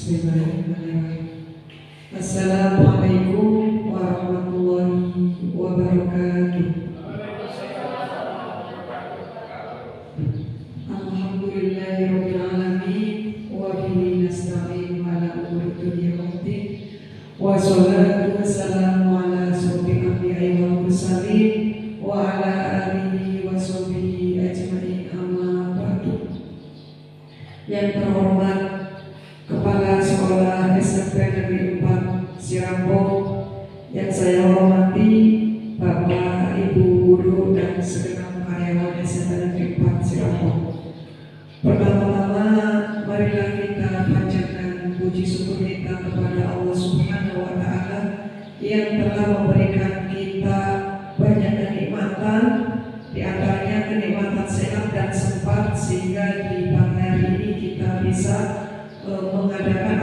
Bismillahirrahmanirrahim. Assalamualaikum warahmatullahi wabarakatuh. Alhamdulillahirabbil alamin wa bihi nasta'in ala umuri dunya waddin. Wassalatu wassalamu ala asyrofil anbiya'i wal mursalin wa ala alihi wa sahbihi ajma'in, amma ba'du. Yang terhormat Kepala Sekolah SMP Negeri 4 Sirambong, yang saya hormati Bapak, Ibu guru dan segenap karyawan SMP Negeri 4 Sirambong. Pertama-tama marilah kita panjatkan puji syukur kita kepada Allah Subhanahu wa Ta'ala yang telah memberikan kita banyak kenikmatan, di antaranya kenikmatan sehat dan sempat, sehingga di pagi hari ini kita bisa mengadakan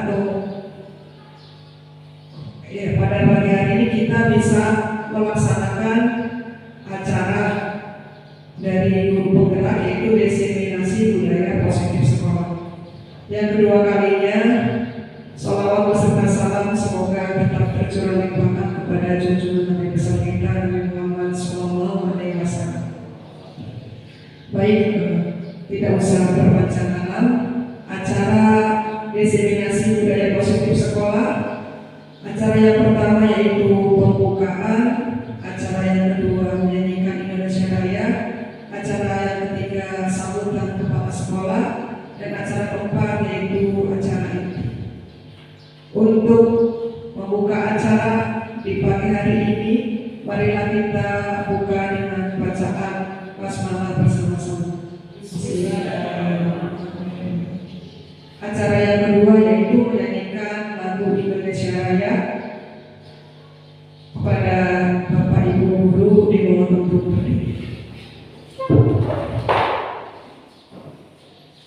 pada pagi hari ini kita bisa melaksanakan acara dari guru penggerak, yaitu diseminasi budaya positif sekolah. Yang kedua kalinya, sholawat beserta salam semoga tetap tercurah limpahkan kepada junjungan Nabi besar kita Nabi Muhammad SAW. Baik, tidak usah berpanjang-panjang. Acara diseminasi budaya positif sekolah, acara yang pertama yaitu pembukaan, acara yang kedua menyanyikan Indonesia Raya, acara yang ketiga sambutan kepala sekolah, dan acara keempat yaitu acara inti. Untuk membuka acara di pagi hari ini, marilah kita buka dengan bacaan basmalah bersama-sama. Acara yang kedua yaitu menyanyikan lagu Indonesia Raya. Kepada Bapak Ibu guru dimohon untuk berdiri.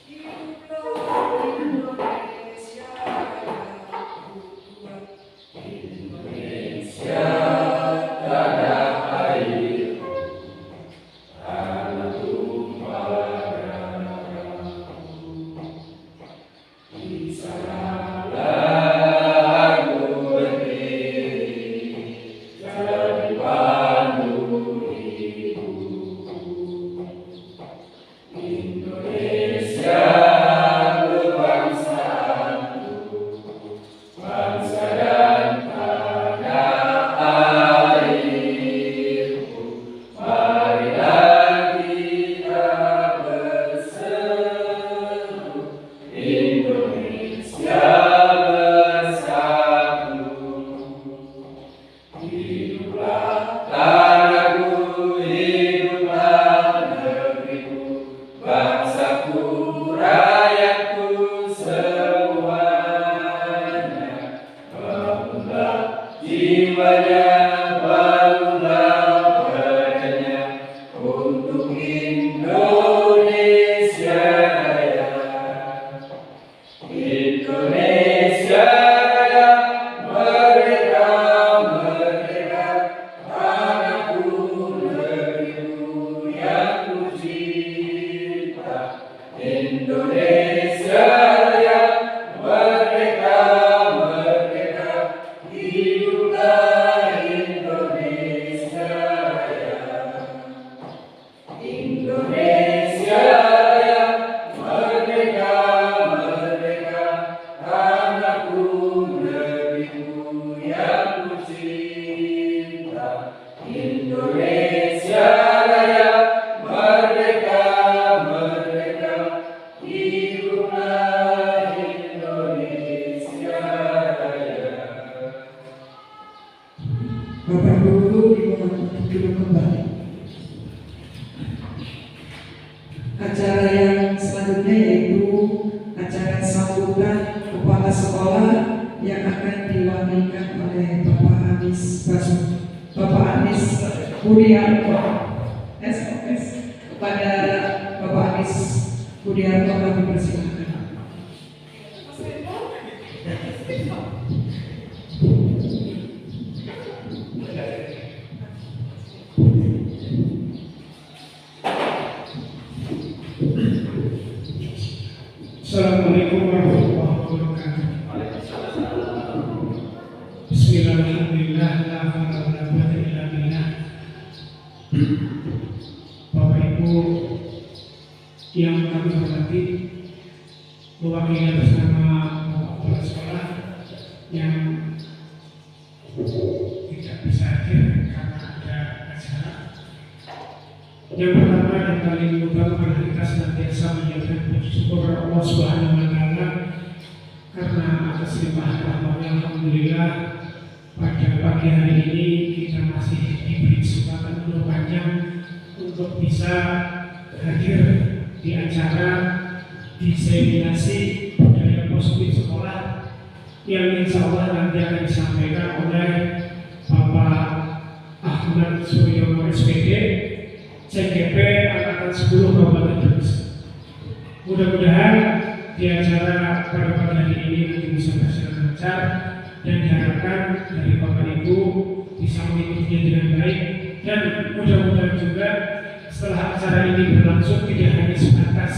Hiduplah Indonesia. kepala sekolah yang akan diwakilkan oleh Bapak Anies Budiarto SOS. Kepada Bapak Anies Budiarto kami persilakan. Assalamualaikum warahmatullahi wabarakatuh. Bismillahirrahmanirrahim. La haula wala quwwata illa billah. Bapak Ibu yang kami hormati, mewakili atas nama kepala sekolah yang tidak bisa hadir karena ada acara. Yang pertama dan paling utama, kita senantiasa menjadikan puji syukur Allah Subhanahu wa Ta'ala karena atas limpahan rahmatnya, alhamdulillah pada pagi hari ini kita masih diberi kesempatan panjang untuk bisa hadir di acara diseminasi budaya positif sekolah yang insya Allah nanti akan disampaikan oleh Bapak Ahmad Suryono SPD CGP Angkatan 10 Kabupaten Brebes. Mudah-mudahan di acara pada pagi hari ini nanti bisa berjalan lancar dan diharapkan dari Bapak Ibu bisa mengikutinya dengan baik, dan mudah-mudahan juga setelah acara ini berlangsung tidak hanya sebatas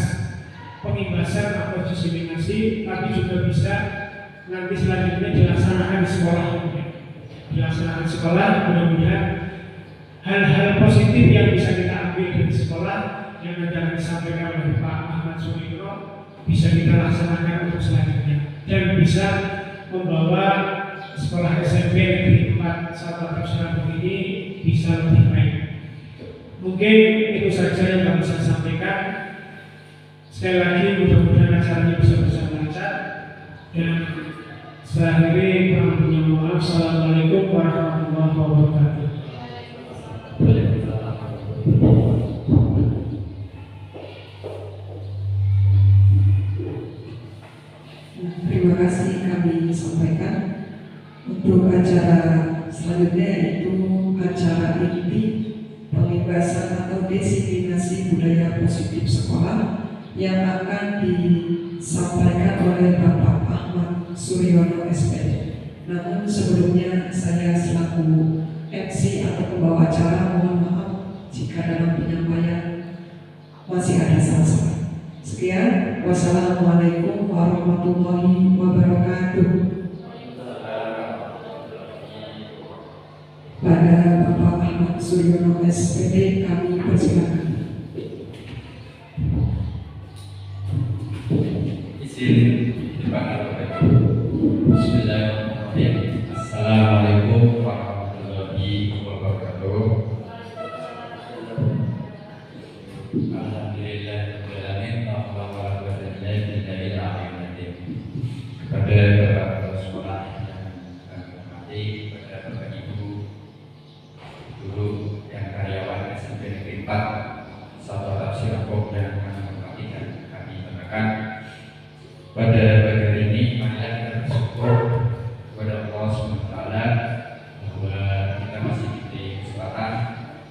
pengimbasan atau diseminasi, tapi juga bisa nanti selanjutnya dilaksanakan di sekolah. Dilaksanakan di sekolah, mudah-mudahan hal-hal positif yang bisa kita ambil dari sekolah yang nanti akan disampaikan oleh Pak Ahmad Suryono bisa kita laksanakan untuk selanjutnya dan bisa membawa sekolah SMP Negeri 4 Sabta Surabaya ini bisa lebih baik. Mungkin itu saja yang kami bisa sampaikan. Sekali lagi mudah-mudahan acaranya bisa berjalan lancar, dan saya akhiri kurang lebihnya mohon maaf. Assalamualaikum warahmatullahi wabarakatuh. Terima kasih kami sampaikan. Untuk acara selanjutnya yaitu acara inti pengimbasan atau diseminasi budaya positif sekolah yang akan disampaikan oleh Bapak Ahmad Suryono SPD. Namun sebelumnya saya selaku MC atau pembawa acara mohon maaf jika dalam penyampaian masih ada salah-salah. Sekian, wassalamualaikum warahmatullahi wabarakatuh. Pada Bapak Ahmad Suryono SPD kami persilakan. Izin dipanggil Bapak Ibu. Bismillahirrahmanirrahim. Assalamualaikum warahmatullahi wabarakatuh. Alhamdulillahirrahmanirrahim. Kepada Bapak Kepala Sekolah yang kami hormati, kepada Bapak Ibu guru dan karyawan SMP Negeri 4 Sabta Surabaya yang kami hormati dan kami banggakan, pada pagi hari ini marilah kita bersyukur kepada Allah SWT bahwa kita masih diberi kesempatan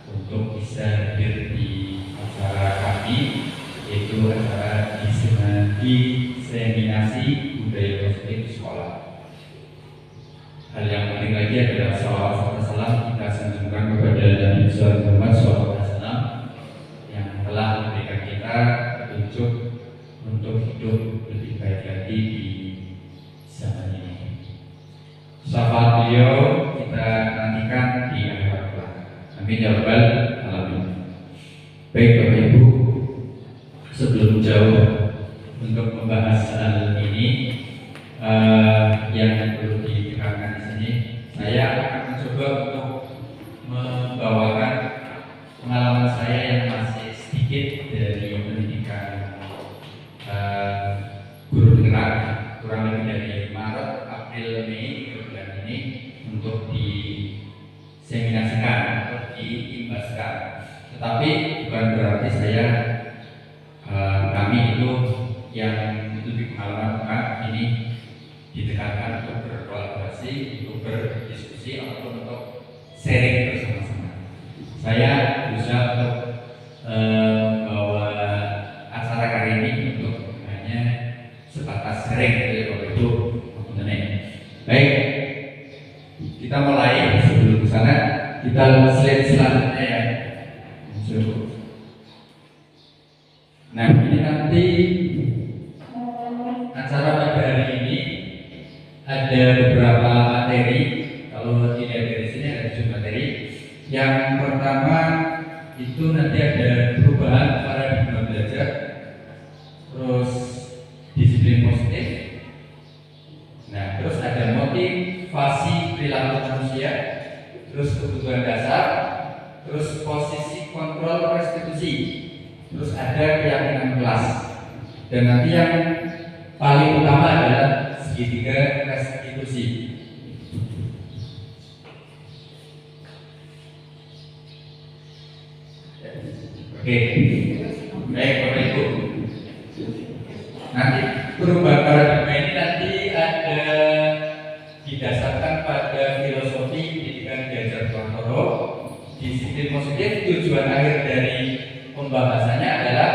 untuk bisa hadir di acara kami, yaitu acara diseminasi budaya positif di sekolah. Hal yang penting lagi adalah salawat serta salam kita sanjungkan kepada Nabi Muhammad SAW yang telah memberikan kita petunjuk untuk hidup lebih baik lagi di zaman ini. Syafaat beliau kita nantikan di akhir waktu. Amin ya rabbal alamin. Baik Bapak Ibu, sebelum jauh untuk membahas hal ini yang perlu ditekankan di sini, saya akan mencoba untuk membawakan pengalaman saya yang masih sedikit dari pendidikan guru gerak, kurang lebih dari Maret, April, Mei bulan ini untuk diseminasikan atau diimbaskan. Tetapi bukan berarti kami itu yang lebih pengalaman, bukan. Ini ditekankan untuk berkolaborasi, untuk berdiskusi ataupun untuk sharing bersama-sama. Saya berusaha untuk membawa acara kali ini untuk hanya sebatas sharing itu baik. Kita mulai. Sebelum ke sana kita slide selanjutnya ya. Nah, ini nanti acara pada hari ini ada beberapa materi. Kalau dilihat dari sini ada 7 materi. Yang pertama itu nanti ada perubahan paradigma belajar, terus disiplin positif. Nah, terus ada motivasi perilaku manusia, terus kebutuhan dasar, terus posisi kontrol restitusi, terus ada keyakinan kelas, dan nanti yang paling utama adalah segitiga restitusi. Oke, baik Bapak Ibu. Nanti perubahan paradigma ini nanti ada didasarkan pada filosofi pendidikan Ganjar Prantoro. Disiplin positif, tujuan akhir dari pembahasannya adalah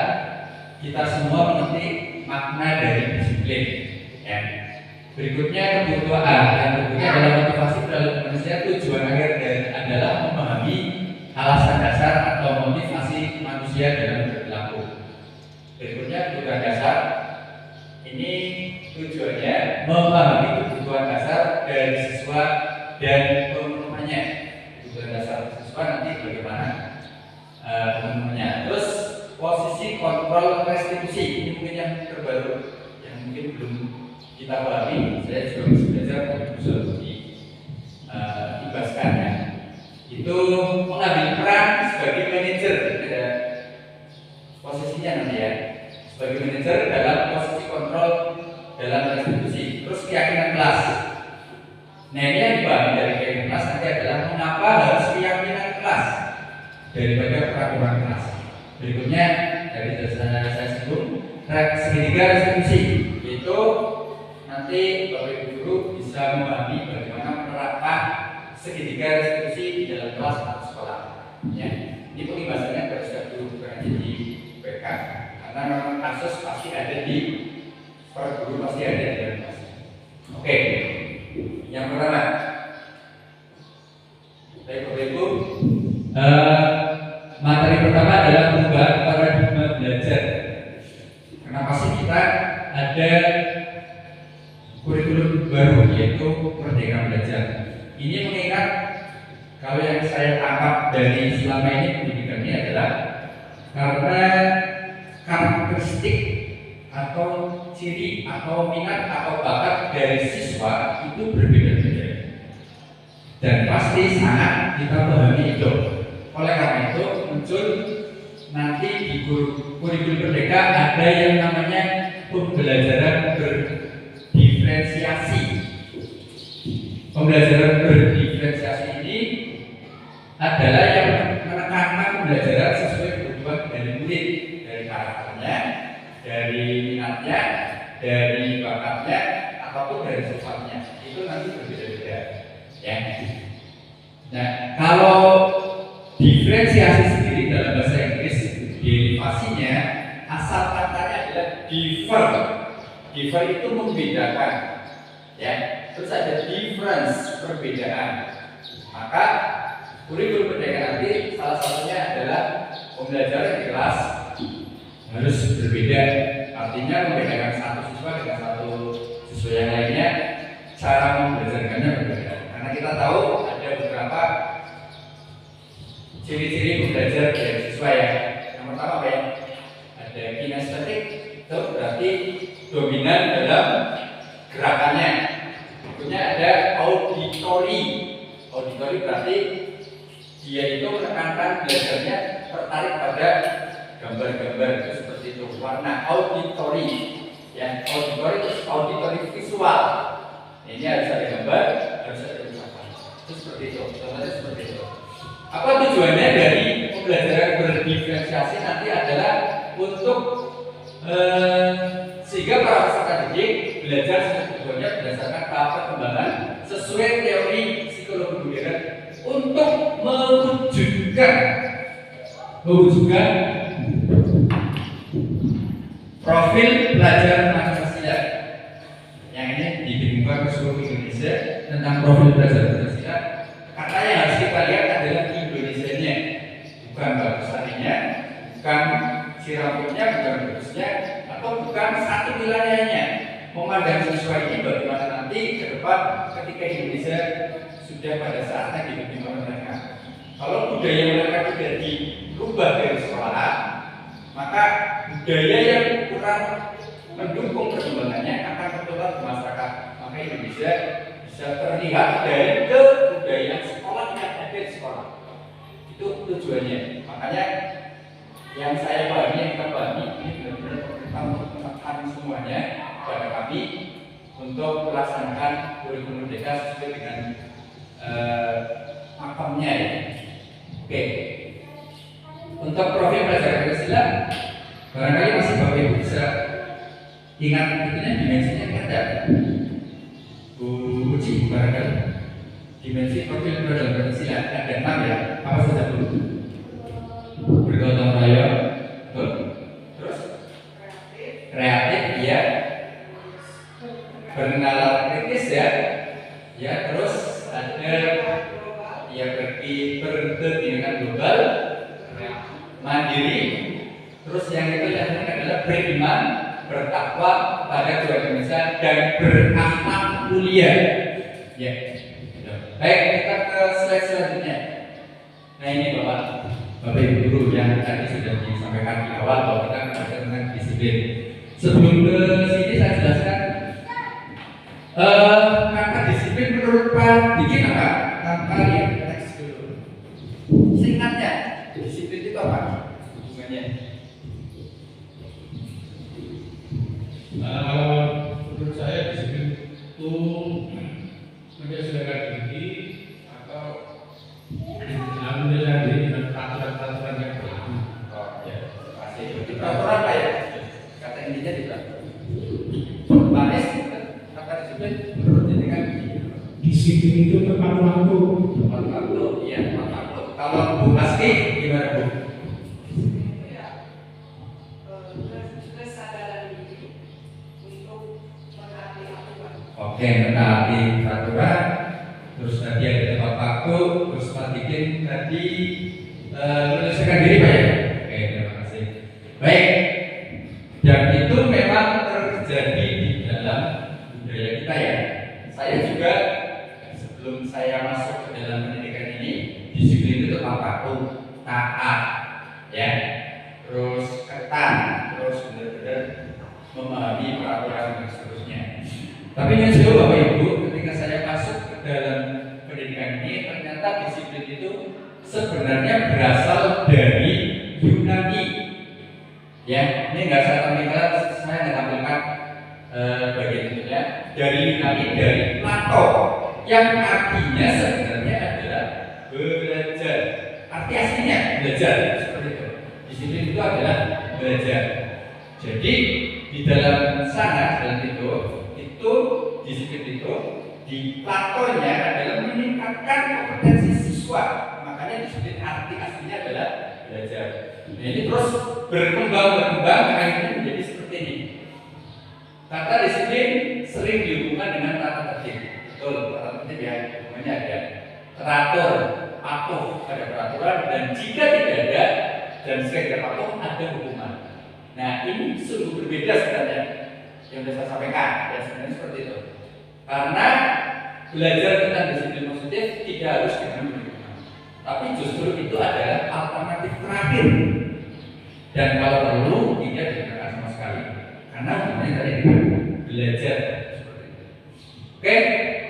kita semua mengerti makna dari disiplin. Ya. Berikutnya kebutuhan, yang berikutnya adalah motivasi perilaku manusia. Tujuan akhir dari adalah memahami alasan dasar atau motivasi manusia dalam berperilaku. Berikutnya kebutuhan dasar. Ini tujuannya memahami kebutuhan dasar dari siswa dan pemenuhannya. Kebutuhan dasar siswa nanti bagaimana pemenuhannya. Terus posisi kontrol restitusi, ini mungkin yang terbaru, yang mungkin belum kita pahami. Saya juga masih belajar bisa dibahaskan ya. Itu mengambil peran sebagai manajer, ada posisinya nanti ya, sebagai manajer dalam posisi kontrol dalam restitusi. Terus keyakinan kelas. Nah, ini yang dibahas dari keyakinan kelas nanti adalah mengapa harus keyakinan kelas daripada peraturan kelas. Berikutnya dari saya sebut segitiga restitusi, yaitu nanti Bapak Ibu guru bisa memahami bagaimana menerapkan segitiga restitusi di dalam kelas atau sekolah. Ya, ini pembahasannya harus sudah dulu di PK, karena memang kasus pasti ada di per guru, pasti ada di dalam kelas. Oke, yang pertama, baik Bapak Ibu, materi pertama adalah perubahan paradigma belajar. Kenapa sih kita ada kurikulum baru, yaitu Merdeka Belajar? Ini mengingat kalau yang saya tangkap dari selama ini pendidikan ini adalah karena karakteristik atau ciri atau minat atau bakat dari siswa itu berbeda-beda, dan pasti sangat kita pahami itu. Oleh karena itu muncul nanti di kurikulum Merdeka ada yang namanya pembelajaran berdiferensiasi. Pembelajaran berdiferensiasi ini adalah yang menekankan pembelajaran sesuai kebutuhan dari murid, dari karakternya, dari minatnya, dari bakatnya, ataupun dari sifatnya. Itu nanti berbeda-beda. Ya. Nah, kalau diferensiasi sendiri dalam bahasa Inggris, derivasinya asal katanya adalah differ. Differ itu membedakan. Ya. Terus ada difference, perbedaan. Maka kurikulum Merdeka nanti salah satunya adalah pembelajaran di kelas harus berbeda. Artinya membedakan satu siswa dengan satu siswa yang lainnya, cara membelajarkannya berbeda. Karena kita tahu ada beberapa ciri-ciri pembelajar dari siswa ya. Yang pertama apa ya? Ada kinestetik, itu berarti dominan dalam gerakannya. Berikutnya ada auditori. Auditori berarti dia itu menekankan belajarnya tertarik pada gambar-gambar itu seperti itu. Warna auditori, ya auditori itu auditori visual. Ini harus ada gambar, harus ada ucapan. Itu seperti itu. Contohnya seperti itu. Apa tujuannya dari pembelajaran berdiferensiasi nanti adalah untuk sehingga para peserta didik belajar sesuai kebutuhannya berdasarkan tahap perkembangan sesuai teori psikologi modern untuk mewujudkan profil pelajar Pancasila yang ini didengungkan ke seluruh Indonesia tentang profil pelajar Pancasila. Karena yang harus kita lihat adalah Indonesianya, bukan bangsa-nya, bukan si rambutnya, bukan bagusnya, atau bukan satu wilayahnya. Memandang siswa ini bagaimana nanti ke depan ketika Indonesia sudah pada saatnya dipimpin oleh mereka. Kalau budaya mereka tidak dirubah dari sekolah, maka budaya yang kurang mendukung perkembangannya akan tertular di masyarakat. Maka Indonesia bisa terlihat dari kebudayaan sekolah yang ada di sekolah. Itu tujuannya. Makanya yang saya pahami, yang kita pahami, ini benar-benar kita menekan semuanya pada kami untuk melaksanakan kurikulum merdeka sesuai dengan makamnya ya. Oke. Untuk profil pelajar Pancasila, barangkali masih Bapak Ibu bisa ingat itunya dimensinya ada. Bu Uci barangkali dimensi profil pelajar Pancasila ada 6 ya. Apa saja Bu? Bergotong royong, betul. Terus kreatif ya, bernalar kritis ya, ya terus ada ya berkepentingan global, mandiri, terus yang ketiga adalah beriman, bertakwa pada Tuhan Indonesia dan berakhlak mulia. Ya, baik kita ke slide selanjutnya. Nah ini Bapak Ibu guru yang tadi sudah disampaikan di awal bahwa kita belajar tentang disiplin. Sebelum ke sini saya jelaskan kata disiplin menurut Pak Diki apa? Tanpa lihat teks dulu. Singkatnya, disiplin itu apa? Hubungannya? Menurut saya disiplin itu menyesuaikan diri atau menyesuaikan diri dengan peraturan-peraturan yang berlaku. Oh ya, pasti di peraturan apa ya? Kata intinya di peraturan. Panis, kata disiplin menurut ini kan Disiplin itu tepat waktu. tepat waktu, iya tepat waktu. Kalau Bu Aski gimana Bu? Oke, mentaati peraturan, terus tadi ada tepat waktu, terus Pak Dikin tadi menyelesaikan diri Pak ya? Oke, terima kasih. Baik, dan itu memang terjadi di dalam budaya kita ya. Saya juga sebelum saya masuk ke dalam pendidikan ini, disiplin itu tepat waktu, taat, ya, terus ketat, terus benar-benar memahami peraturan dan seterusnya. Tapi yang saya Bapak Ibu, ketika saya masuk ke dalam pendidikan ini, ternyata disiplin itu sebenarnya berasal dari Yunani. Ya, ini nggak saya tampilkan, saya nggak tampilkan bagian itu ya. Dari Yunani, dari Plato, yang artinya sebenarnya adalah belajar. Arti aslinya belajar, seperti itu. Disiplin itu adalah belajar. Jadi di dalam sana, dalam itu disiplin itu di Platonya adalah meningkatkan kompetensi siswa. Makanya disiplin arti aslinya adalah belajar. Nah ini terus berkembang akhirnya menjadi seperti ini. Kata disiplin sering dihubungkan dengan tata tertib. Betul, tata tertib ya, hubungannya ada teratur, patuh pada peraturan, dan jika tidak ada dan sering tidak patuh ada hukuman. Nah ini sungguh berbeda sebenarnya yang sudah saya sampaikan, ya sebenarnya seperti itu. Karena belajar tentang disiplin positif tidak harus dengan hukuman, tapi justru itu adalah alternatif terakhir. Dan kalau perlu tidak digunakan sama sekali, karena hubungannya tadi dengan belajar seperti itu. Oke,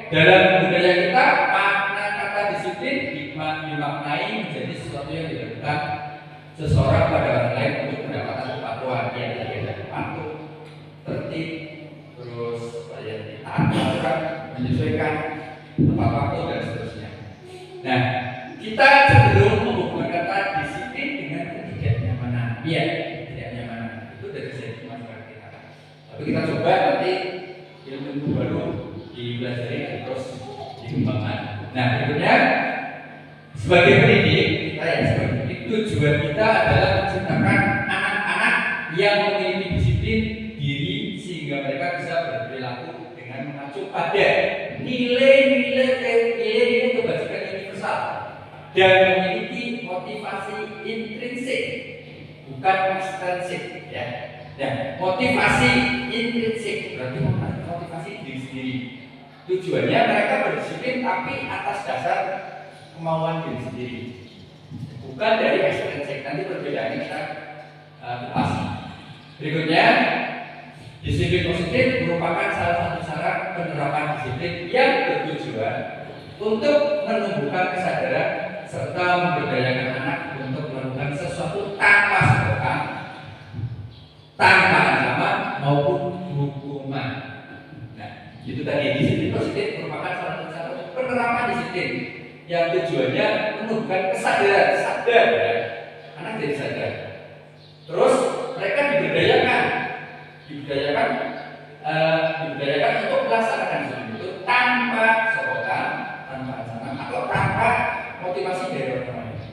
dalam budaya kita makna kata disiplin dimaknai menjadi sesuatu yang dilakukan seseorang pada orang lain untuk mendapatkan kepatuhan. Yang tadi ada patuh, tertib, terus taat aturan, menyesuaikan tepat waktu dan seterusnya. Nah, kita cenderung menghubungkan kata disiplin dengan ketidaknyamanan. Iya, ketidaknyamanan itu dari segi masyarakat kita. Tapi kita coba nanti ilmu baru di dipelajari dan terus dikembangkan. Nah, berikutnya sebagai pendidik, kita ya sebagai pendidik, tujuan kita adalah menciptakan anak-anak yang memiliki disiplin diri sehingga mereka bisa berperilaku dengan mengacu pada nilai-nilai kebajikan universal dan memiliki motivasi intrinsik, bukan ekstrinsik, ya. Ya, motivasi intrinsik berarti motivasi diri sendiri. Tujuannya mereka berdisiplin tapi atas dasar kemauan diri sendiri, bukan dari ekstrinsik. Nanti perbedaannya kita kupas. Berikutnya, disiplin positif merupakan salah satu cara penerapan disiplin yang bertujuan untuk menumbuhkan kesadaran serta memberdayakan anak untuk melakukan sesuatu tanpa setokan, tanpa ancaman maupun hukuman. Nah, itu tadi disiplin positif merupakan salah satu cara penerapan disiplin yang tujuannya menumbuhkan kesadaran, sadar ya, anak jadi sadar. Terus mereka diberdayakan untuk melaksanakan sesuatu itu tanpa setokan, tanpa ancaman atau tanpa motivasi dari orang lain.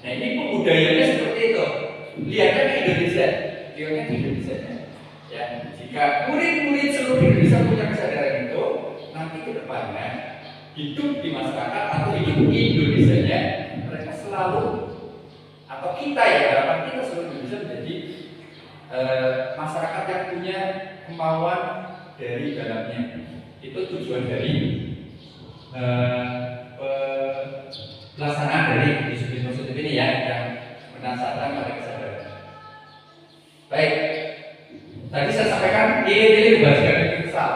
Nah, ini pembudayaannya seperti itu. Lihatnya di Indonesia. Ya, jika murid-murid seluruh Indonesia punya kesadaran itu, nanti ke depannya hidup di masyarakat atau hidup di Indonesia-nya mereka selalu atau kita ya, harapan kita seluruh Indonesia menjadi masyarakat yang punya kemauan dari dalamnya. Itu tujuan dari pelaksanaan dari disiplin positif ini ya, yang berdasarkan pada kesadaran. Baik, tadi saya sampaikan nilai-nilai kebajikan universal.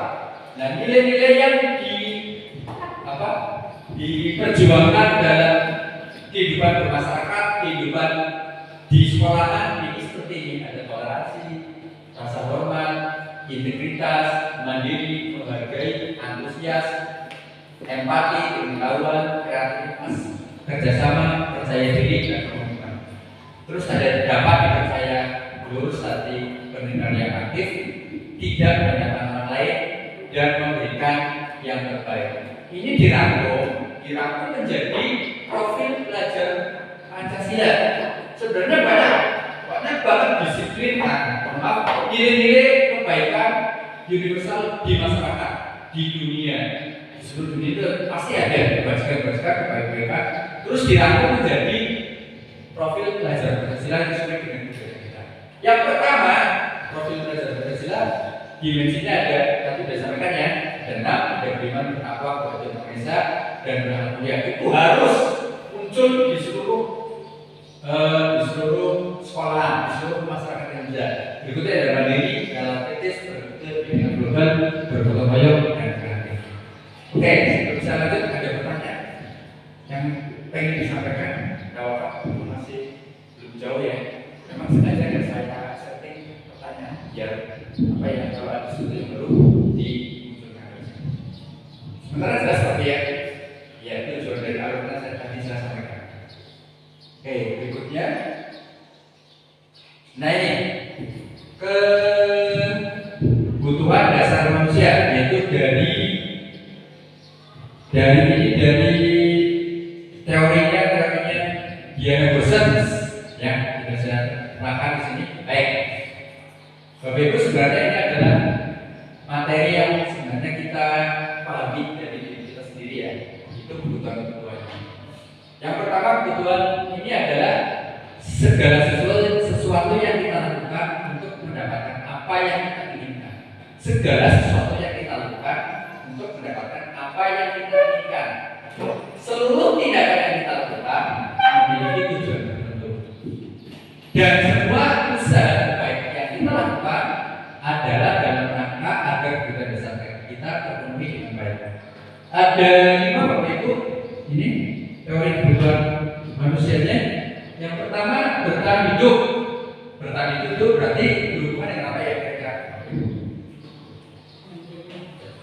Nah, nilai-nilai yang diperjuangkan dalam kehidupan bermasyarakat, kehidupan di sekolahan ini seperti ini: ada toleransi, rasa hormat, integritas, mandiri, menghargai, antusias, empati, pengetahuan, kreativitas, kerjasama, percaya diri, dan komitmen. Terus ada dapat dipercaya, lurus hati, pendengar yang aktif, tidak menyalahkan orang lain, dan memberikan yang terbaik. Ini dirangkum menjadi profil pelajar Pancasila. Sebenarnya banyak banget disiplin, nilai-nilai kebaikan universal di masyarakat, di dunia, di seluruh dunia itu pasti ada kebajikan-kebajikan, kebaikan. Terus dirangkum menjadi profil pelajar Pancasila yang sesuai dengan budaya kita. Yang pertama, profil pelajar Pancasila dimensinya ada, tadi sudah sampaikan ya, tentang ada beriman, bertakwa, kepada Indonesia, dan beranak mulia. Itu harus muncul di seluruh sekolah, di seluruh masyarakat Indonesia. Berikutnya ada mandiri, dalam kritis, berpikir dengan global, bergotong royong, dan kreatif. Oke, sebelum bisa lanjut, ada pertanyaan yang pengen disampaikan. Kalau masih belum jauh ya, memang sengaja ada saya setting pertanyaan biar apa ya, kalau ada sesuatu yang baru dimunculkan. Sementara jelas tapi ya, itu tujuan dari alumni tadi saya sampaikan. Oke, berikutnya. Nah, ini kebutuhan dasar manusia, yaitu dari teorinya Diana Gosens ya, sudah saya terangkan di sini. Baik, Bapak Ibu, sebenarnya ini adalah materi yang sebenarnya kita pahami dari diri kita sendiri ya. Itu kebutuhan. Yang pertama, kebutuhan ini adalah segala sesuatu yang kita lakukan untuk mendapatkan apa yang kita inginkan. Segala sesuatu yang kita lakukan untuk mendapatkan apa yang kita inginkan. Seluruh tindakan yang kita lakukan memiliki tujuan tertentu. Dan semua usaha terbaik yang kita lakukan adalah dalam rangka agar kebutuhan dasar kita terpenuhi dengan baik. Ada 5 Bapak Ibu, ini teori kebutuhan manusianya. Yang pertama, bertahan hidup. Bertahan hidup itu berarti berhubungan dengan apa ya kira-kira?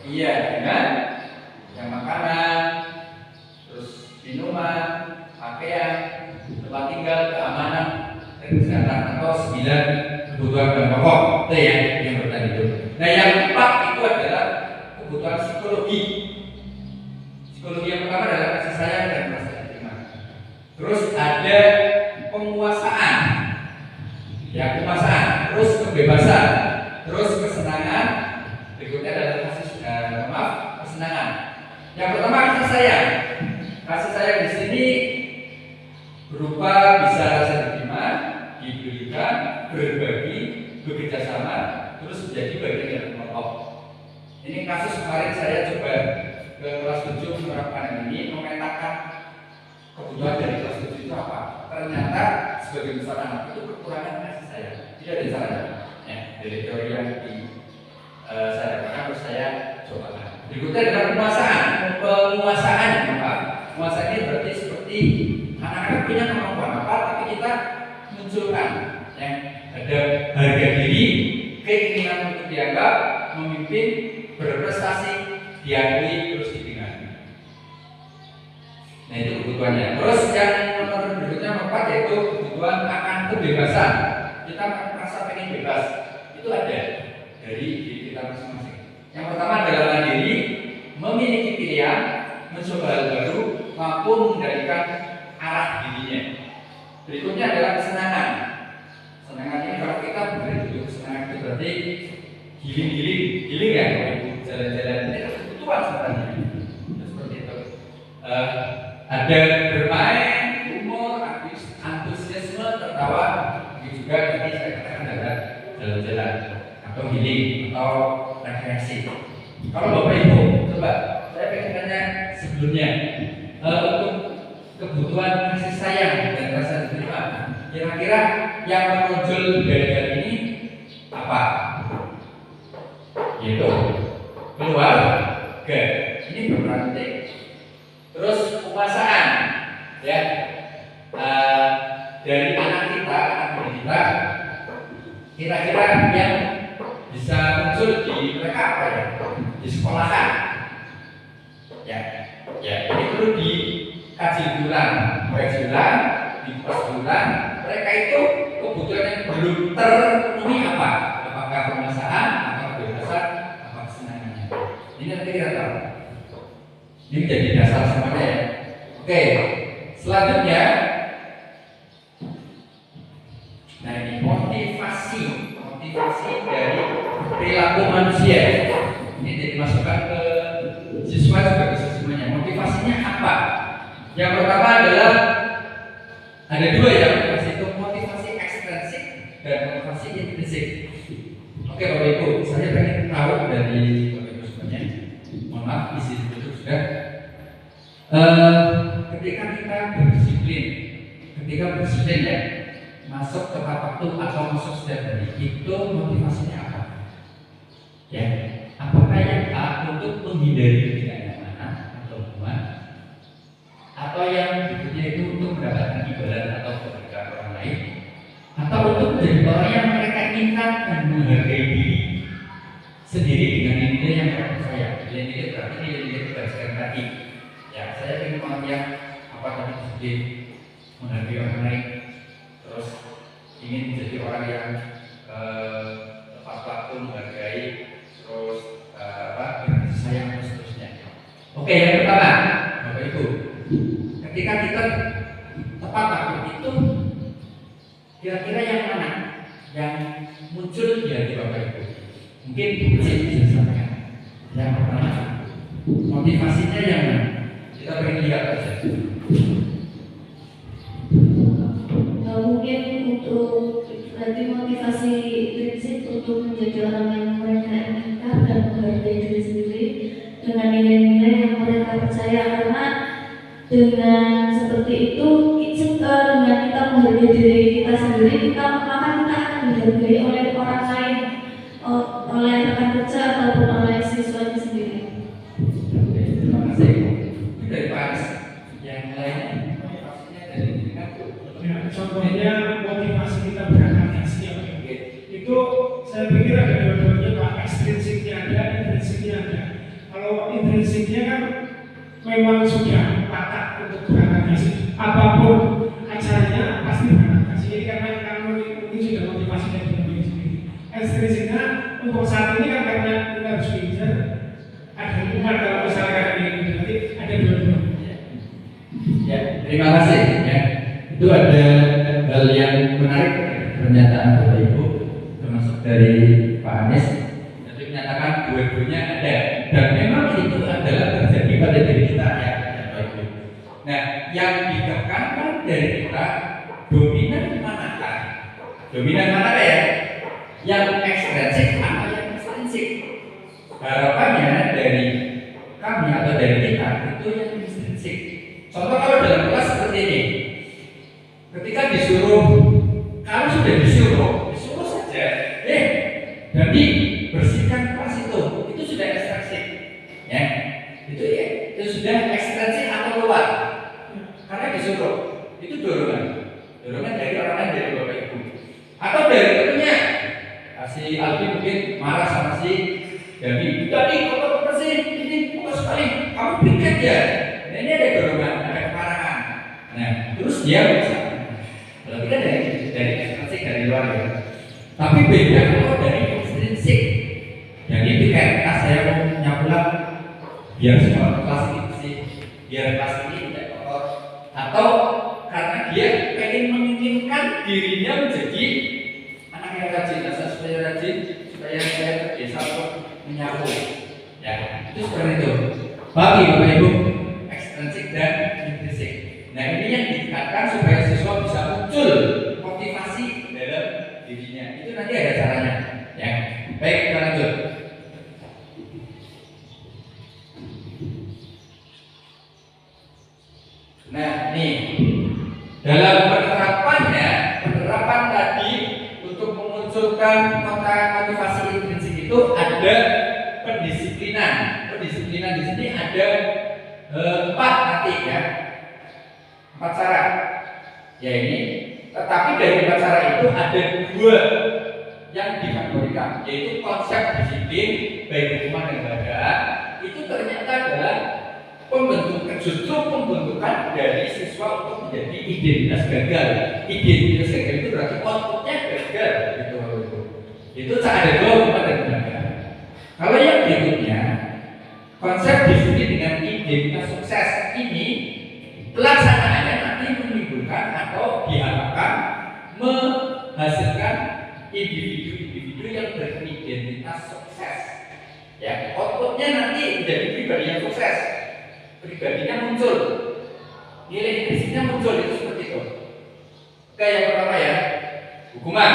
Iya, dengan yang makanan, terus minuman, pakaian, tempat tinggal, keamanan, dan kesehatan, atau 9 kebutuhan bahan pokok. Itu ya yang bertahan hidup. Nah, yang 4 itu adalah kebutuhan kebutuhan psikologi. Psikologi yang pertama adalah kasih sayang dan rasa terima. Terus ada penguasaan, ya penguasaan. Terus kebebasan, terus kesenangan. Berikutnya adalah kesenangan. Yang pertama kasih sayang. Kasih sayang di sini berupa bisa rasa terima, diberikan, berbagi, bekerja sama, terus menjadi bagian dari kelompok. Ini kasus kemarin saya coba ke kelas 7 menerapkan ini, memetakan kebutuhan dari kelas 7 itu apa. Ternyata sebagai besar anak itu kekurangan kasih sayang. Tidak ada caranya. Ya, dari teori yang saya dapatkan terus saya cobakan. Berikutnya adalah penguasaan. Penguasaan apa? Penguasaan ini berarti seperti anak-anak punya kemampuan apa, tapi kita munculkan. Ya, ada harga diri, keinginan untuk dianggap, memimpin, berprestasi, diakui, terus didengar. Nah itu kebutuhannya. Terus yang nomor berikutnya nomor 4 yaitu kebutuhan akan kebebasan. Kita merasa pengen bebas. Itu ada dari diri kita masing-masing. Yang pertama adalah mandiri, memiliki pilihan, mencoba hal baru, mampu mengendalikan arah dirinya. Berikutnya adalah kesenangan. Kesenangan ini kalau kita memberi dulu kesenangan itu berarti healing ya, kalau ibu jalan-jalan ini kan kebutuhan sebenarnya. Seperti itu. Ada bermain, humor, antusiasme, tertawa, ini juga nanti saya katakan adalah jalan-jalan atau healing atau rekreasi. Kalau Bapak Ibu, coba saya pengen tanya sebelumnya untuk kebutuhan kasih sayang dan rasa diterima, kira-kira yang menonjol dari ini apa? Yaitu keluarga. Ini berperan penting. Terus penguasaan, ya dari anak kita, kira-kira yang bisa muncul di mereka apa ya? Di sekolahan, ya ini perlu dikaji ulang, dikupas ulang. Mereka itu kebutuhan yang belum terpenuhi apa? Apakah penguasaan, apakah kebebasan, apakah kesenangannya? Ini nanti kita tahu. Ini menjadi dasar semuanya ya. Oke, selanjutnya, nah ini motivasi dari perilaku manusia. Ini dimasukkan ke siswa sebagai semuanya. Motivasinya apa? Yang pertama adalah ada dua ya, motivasi ekstrinsik dan motivasi intrinsik. Oke Bapak Ibu, saya pengen tahu dari Bapak Ibu semuanya. Mohon maaf, isi itu sudah. Ketika kita berdisiplin ya, masuk tepat waktu atau masuk setiap hari, itu motivasinya apa? Ya, apakah yang A untuk menghindari ketidaknyamanan atau hubungan, atau yang berikutnya itu untuk mendapatkan imbalan atau keberkahan orang lain, atau untuk menjadi orang yang mereka inginkan dan menghargai diri sendiri dengan nilai yang mereka percaya. Nilai-nilai berarti nilai-nilai kebajikan tadi. Ya, saya ingin orang yang apa tadi disebut menghargai orang lain, terus ingin menjadi orang yang tepat waktu, menghargai, terus berkasih sayang dan seterusnya. Oke, yang pertama, Bapak Ibu, ketika kita tepat waktu itu, kira-kira yang mana yang muncul di hati Bapak Ibu? Mungkin bisa disampaikan. Yang pertama, motivasinya yang mana? Kita pengen lihat aja. Mungkin untuk berarti motivasi prinsip untuk menjadi orang yang mereka inginkan dan menghargai diri sendiri dengan nilai-nilai yang mereka percaya, karena dengan seperti itu dengan kita menghargai diri kita sendiri, maka kita akan dihargai oleh orang lain, oleh rekan kerja ataupun oleh siswanya sendiri. Terima kasih. Dari Pak yang lainnya motivasinya dari ya, contohnya motivasi kita berangkat hasil itu saya pikir ada dua-duanya Pak, ekstrinsiknya ada, intrinsiknya ada. Kalau intrinsiknya kan memang sudah pakat untuk berangkat hasil, apapun acaranya pasti berangkat hasil. Jadi karena mungkin sudah motivasi dari diri sendiri. Ekstrinsiknya untuk saat ini kan karena kita harus belajar, ada terima kasih ya. Itu ada hal yang menarik pernyataan Bapak Ibu, termasuk dari Pak Anies. Jadi menyatakan dua-duanya ada dan memang itu adalah terjadi pada diri kita ya Bapak Ibu. Nah, yang ditekankan dari kita dominan manakah? Dominan manakah ya? Yang ekstrinsik atau yang intrinsik? Harapannya dari kami atau dari kita itu yang intrinsik. Contoh kalau dalam kelas seperti ini, ketika kalau sudah disuruh saja, jadi bersihkan kelas itu sudah ekstrinsik, ya, itu sudah ekstrinsik atau luar, karena disuruh, itu dorongan dari orang lain, dari Bapak Ibu, atau dari temannya. Si Aldi mungkin marah sama si Gabi, tadi kalau bersih ini fokus sekali, kamu pikir ya. Nah, ini ada dorongan, ada kemarahan. Nah, terus dia bisa. Berarti kan dari ekstrinsik dari luar ya. Tapi beda kalau dari intrinsik. Jadi pikir, saya mau nyapulang biar semua kelas ini bersih, biar kelas ini tidak kotor, atau karena dia pengen menginginkan dirinya menjadi anak yang rajin, supaya rajin, supaya saya terbiasa untuk menyapu. Ya, itu seperti itu. Bagi Bapak Ibu, ekstrinsik dan intrinsik. Nah, ini yang ditekankan supaya siswa bisa muncul motivasi dalam dirinya. Itu nanti ada caranya. Ya, baik kita lanjut. Nah, nih dalam penerapan tadi untuk memunculkan motivasi intrinsik itu ada pendisiplinan. Pendisiplinan di sini ada 4 nanti ya, 4 cara. Ya ini, tetapi dari 4 cara itu ada 2 yang dikategorikan, yaitu konsep disiplin baik hukuman dan badan. Itu ternyata adalah pembentukan dari siswa untuk menjadi identitas gagal. Identitas gagal itu berarti outputnya gagal gitu. Itu ada 2 hukuman dan badan. Kalau yang berikutnya, konsep disiplin dengan identitas sukses ini pelaksanaannya nanti menimbulkan atau diharapkan menghasilkan individu-individu yang beridentitas sukses. Ya, outputnya nanti menjadi pribadi yang sukses. Pribadinya muncul, nilai intrinsiknya muncul, itu seperti itu. Oke, yang pertama ya, hukuman.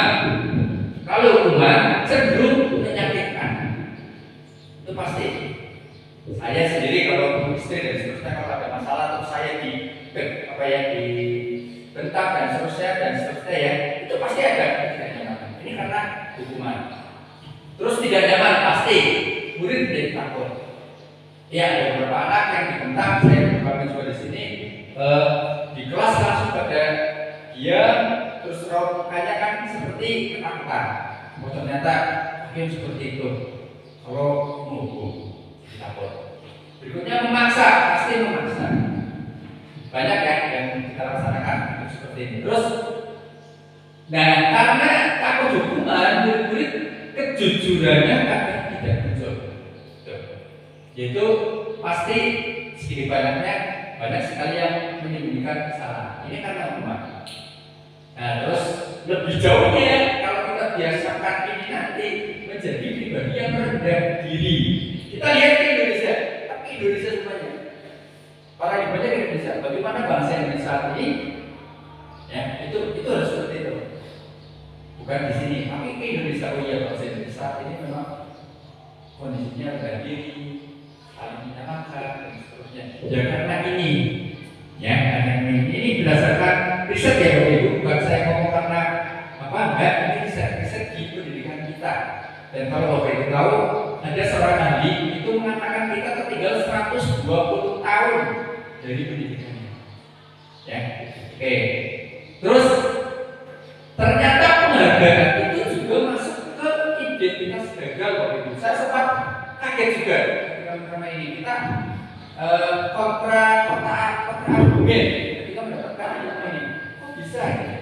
Kalau hukuman cenderung menyakitkan, itu pasti. Saya sendiri kalau istri dan seterusnya kalau ada masalah atau saya dibentak dan seterusnya ya, itu pasti ada tidak nyaman. Ini karena hukuman. Terus tidak nyaman pasti, murid menjadi takut. Ya, ada beberapa anak yang dibentak, saya beberapa juga di sini di kelas langsung pada dia terus raut mukanya kan seperti ketakutan. Oh ternyata hakim seperti itu. Kalau menghukum takut. Berikutnya memaksa, pasti memaksa. Banyak ya yang kita laksanakan seperti ini. Terus, nah karena takut hukuman, murid-murid kejujurannya akan tidak muncul. Yaitu pasti sedikit banyaknya banyak sekali yang menyembunyikan kesalahan. Ini karena hukuman. Nah terus lebih jauhnya kalau kita biasakan ini nanti menjadi pribadi yang rendah diri. Kita lihat di Indonesia, tapi Indonesia semuanya. Para ibunya di Indonesia, bagaimana bangsa Indonesia saat ini? Ya, itu harus seperti itu. Bukan di sini, tapi ke Indonesia. Oh iya, bangsa Indonesia saat ini memang kondisinya rendah diri, saling menyalahkan dan seterusnya. Ya karena ini, ya karena ini berdasarkan riset ya Bapak Ibu. Bukan saya ngomong karena apa enggak, ini riset di pendidikan kita. Dan kalau Bapak Ibu tahu, ada seorang ahli itu mengatakan kita tertinggal 120 tahun dari pendidikannya. Ya, oke. Terus ternyata penghargaan itu juga masuk ke identitas gagal Bapak Ibu. Saya sempat kaget juga karena ini kita kontra argumen ketika mendapatkan ini. Kok bisa gitu?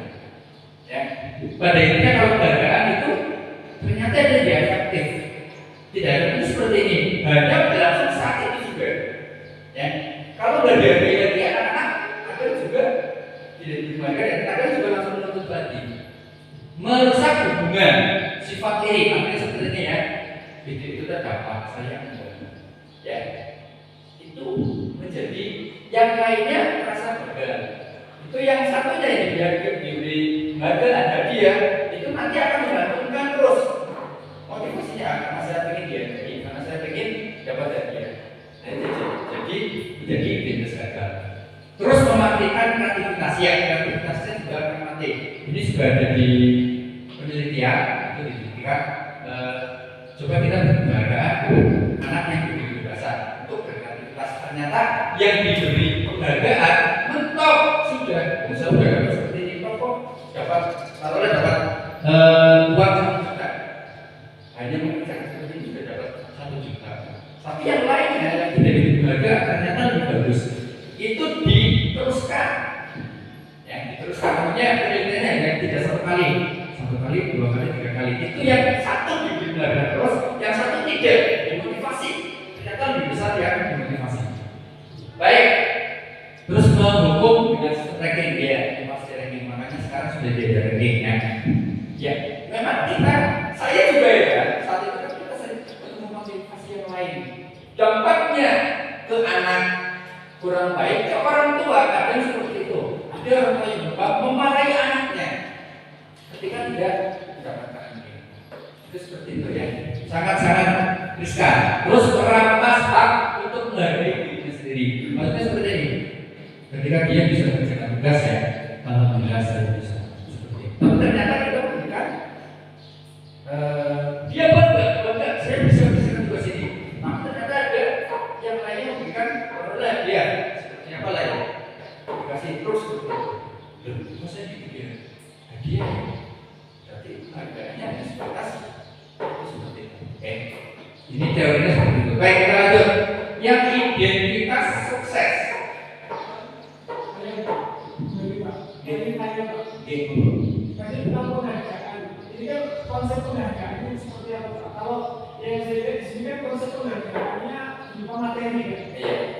Ya. Pada intinya kalau penghargaan itu ternyata dia efektif. Tidak ada seperti ini. Hanya berlangsung saat itu juga. Ya. Kalau nggak dihargai lagi anak-anak, ada juga itu dapat, saya enggak. Ya, itu menjadi yang lainnya merasa bangga. Itu yang satunya yang diberi harga ada dia, itu nanti akan menggantungkan terus motivasinya. Karena saya pengen dia, karena saya pengen dapat hadiah. Jadi bisnis gagal. Terus mematikan kreativitas, ya kreativitasnya juga akan mati. Ini sudah ada di penelitian, itu dibuktikan. Coba kita berhargaan anak yang diberi kebebasan untuk berkreativitas, ternyata yang diberi penghargaan mentok sudah dapat seperti ini, kok dapat taruhlah dapat uang 1 juta, hanya mengerjakan seperti ini sudah dapat 1 juta. Tapi yang lainnya yang tidak diberi penghargaan ternyata lebih bagus, itu diteruskan, ya diteruskan. Namanya penelitiannya yang tidak 1 kali, 2 kali, 3 kali. Itu yang satu diberi penghargaan terus, yang satu tidak dimotivasi. Ternyata lebih besar yang dimotivasi. Baik, terus menghukum dengan ranking dia, pasti ranking. Makanya sekarang sudah ada rankingnya. Ya, memang saya juga ya saat itu kan kita sering memotivasi yang lain. Dampaknya ke anak kurang baik, ke orang tua kadang seperti itu. Ada orang tua yang memarahi anaknya ketika tidak mendapatkan ini. Itu seperti itu ya. Sangat-sangat riskan. Terus merampas hak untuk menghargai dirinya sendiri. Maksudnya seperti ini. Ketika dia bisa mengerjakan tugas ya, alhamdulillah saya bisa seperti itu. Tapi ternyata kita berikan dia bangga, saya bisa mengerjakan tugas ini. Namun ternyata ada yang lainnya memberikan dia seperti apa lah ya, dikasih terus seperti itu. Loh, maksudnya gitu dia hadiah, berarti harganya hanya sebatas itu seperti itu. Ini teorinya seperti itu. Baik, kita lanjut. Yang identitas sukses. Tadi tentang penghargaan. Ini kan konsep penghargaan ini seperti apa? Kalau yang saya lihat di sini kan konsep penghargaannya berupa materi kan.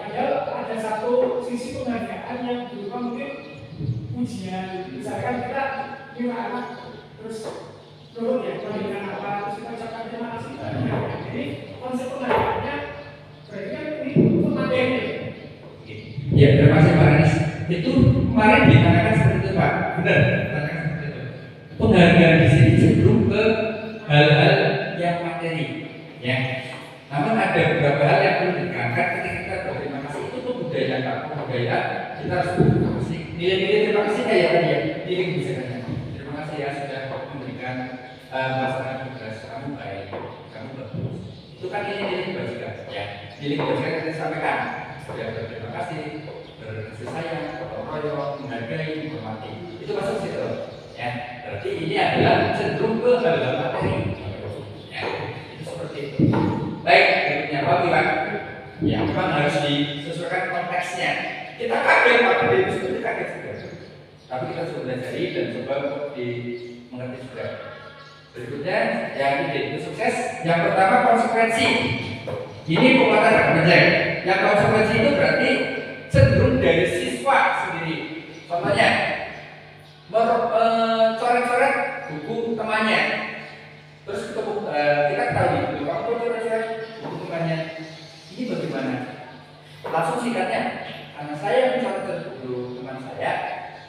Padahal ada satu sisi penghargaan yang berupa mungkin ujian. Misalkan kita lima anak terus turun ya, memberikan apa, terus kita ucapkan terima kasih. Jadi konsep penghargaannya berarti kan ini untuk materi. Ya, terima kasih Pak Anies. Itu kemarin ditanyakan seperti itu Pak. Benar, ditanyakan seperti itu. Penghargaan di sini cenderung ke hal-hal yang materi, ya. Namun ada beberapa hal yang perlu diangkat ketika kita berterima kasih. Itu kebudayaan Pak, kebudayaan kita harus berterima kasih. Nilai-nilai terima kasihnya ya tadi ya, nilai kebijakannya. Terima kasih ya sudah memberikan melaksanakan tugas kamu baik, kamu bagus. Itu kan nilai-nilai kebajikan, ya. Nilai kebajikan yang kita sampaikan. Sudah berterima kasih, berkasih sayang, gotong royong, menghargai, menghormati. Itu masuk situ, ya. Berarti ini adalah cenderung ke hal-hal materi, ya. Itu seperti itu. Baik, berikutnya apa Pak? Ya, memang harus disesuaikan konteksnya. Kita kaget Pak, itu seperti kaget juga. Tapi kita sudah belajar dan coba untuk dimengerti juga. Berikutnya, yang ini sukses. Yang pertama konsekuensi. Ini penguatan rekan kerja. Yang konsekuensi itu berarti cenderung dari siswa sendiri. Contohnya, coret-coret buku temannya. Terus kita ketahui, kamu coret-coret buku temannya. Ini bagaimana? Langsung singkatnya, karena saya mencoret buku teman saya,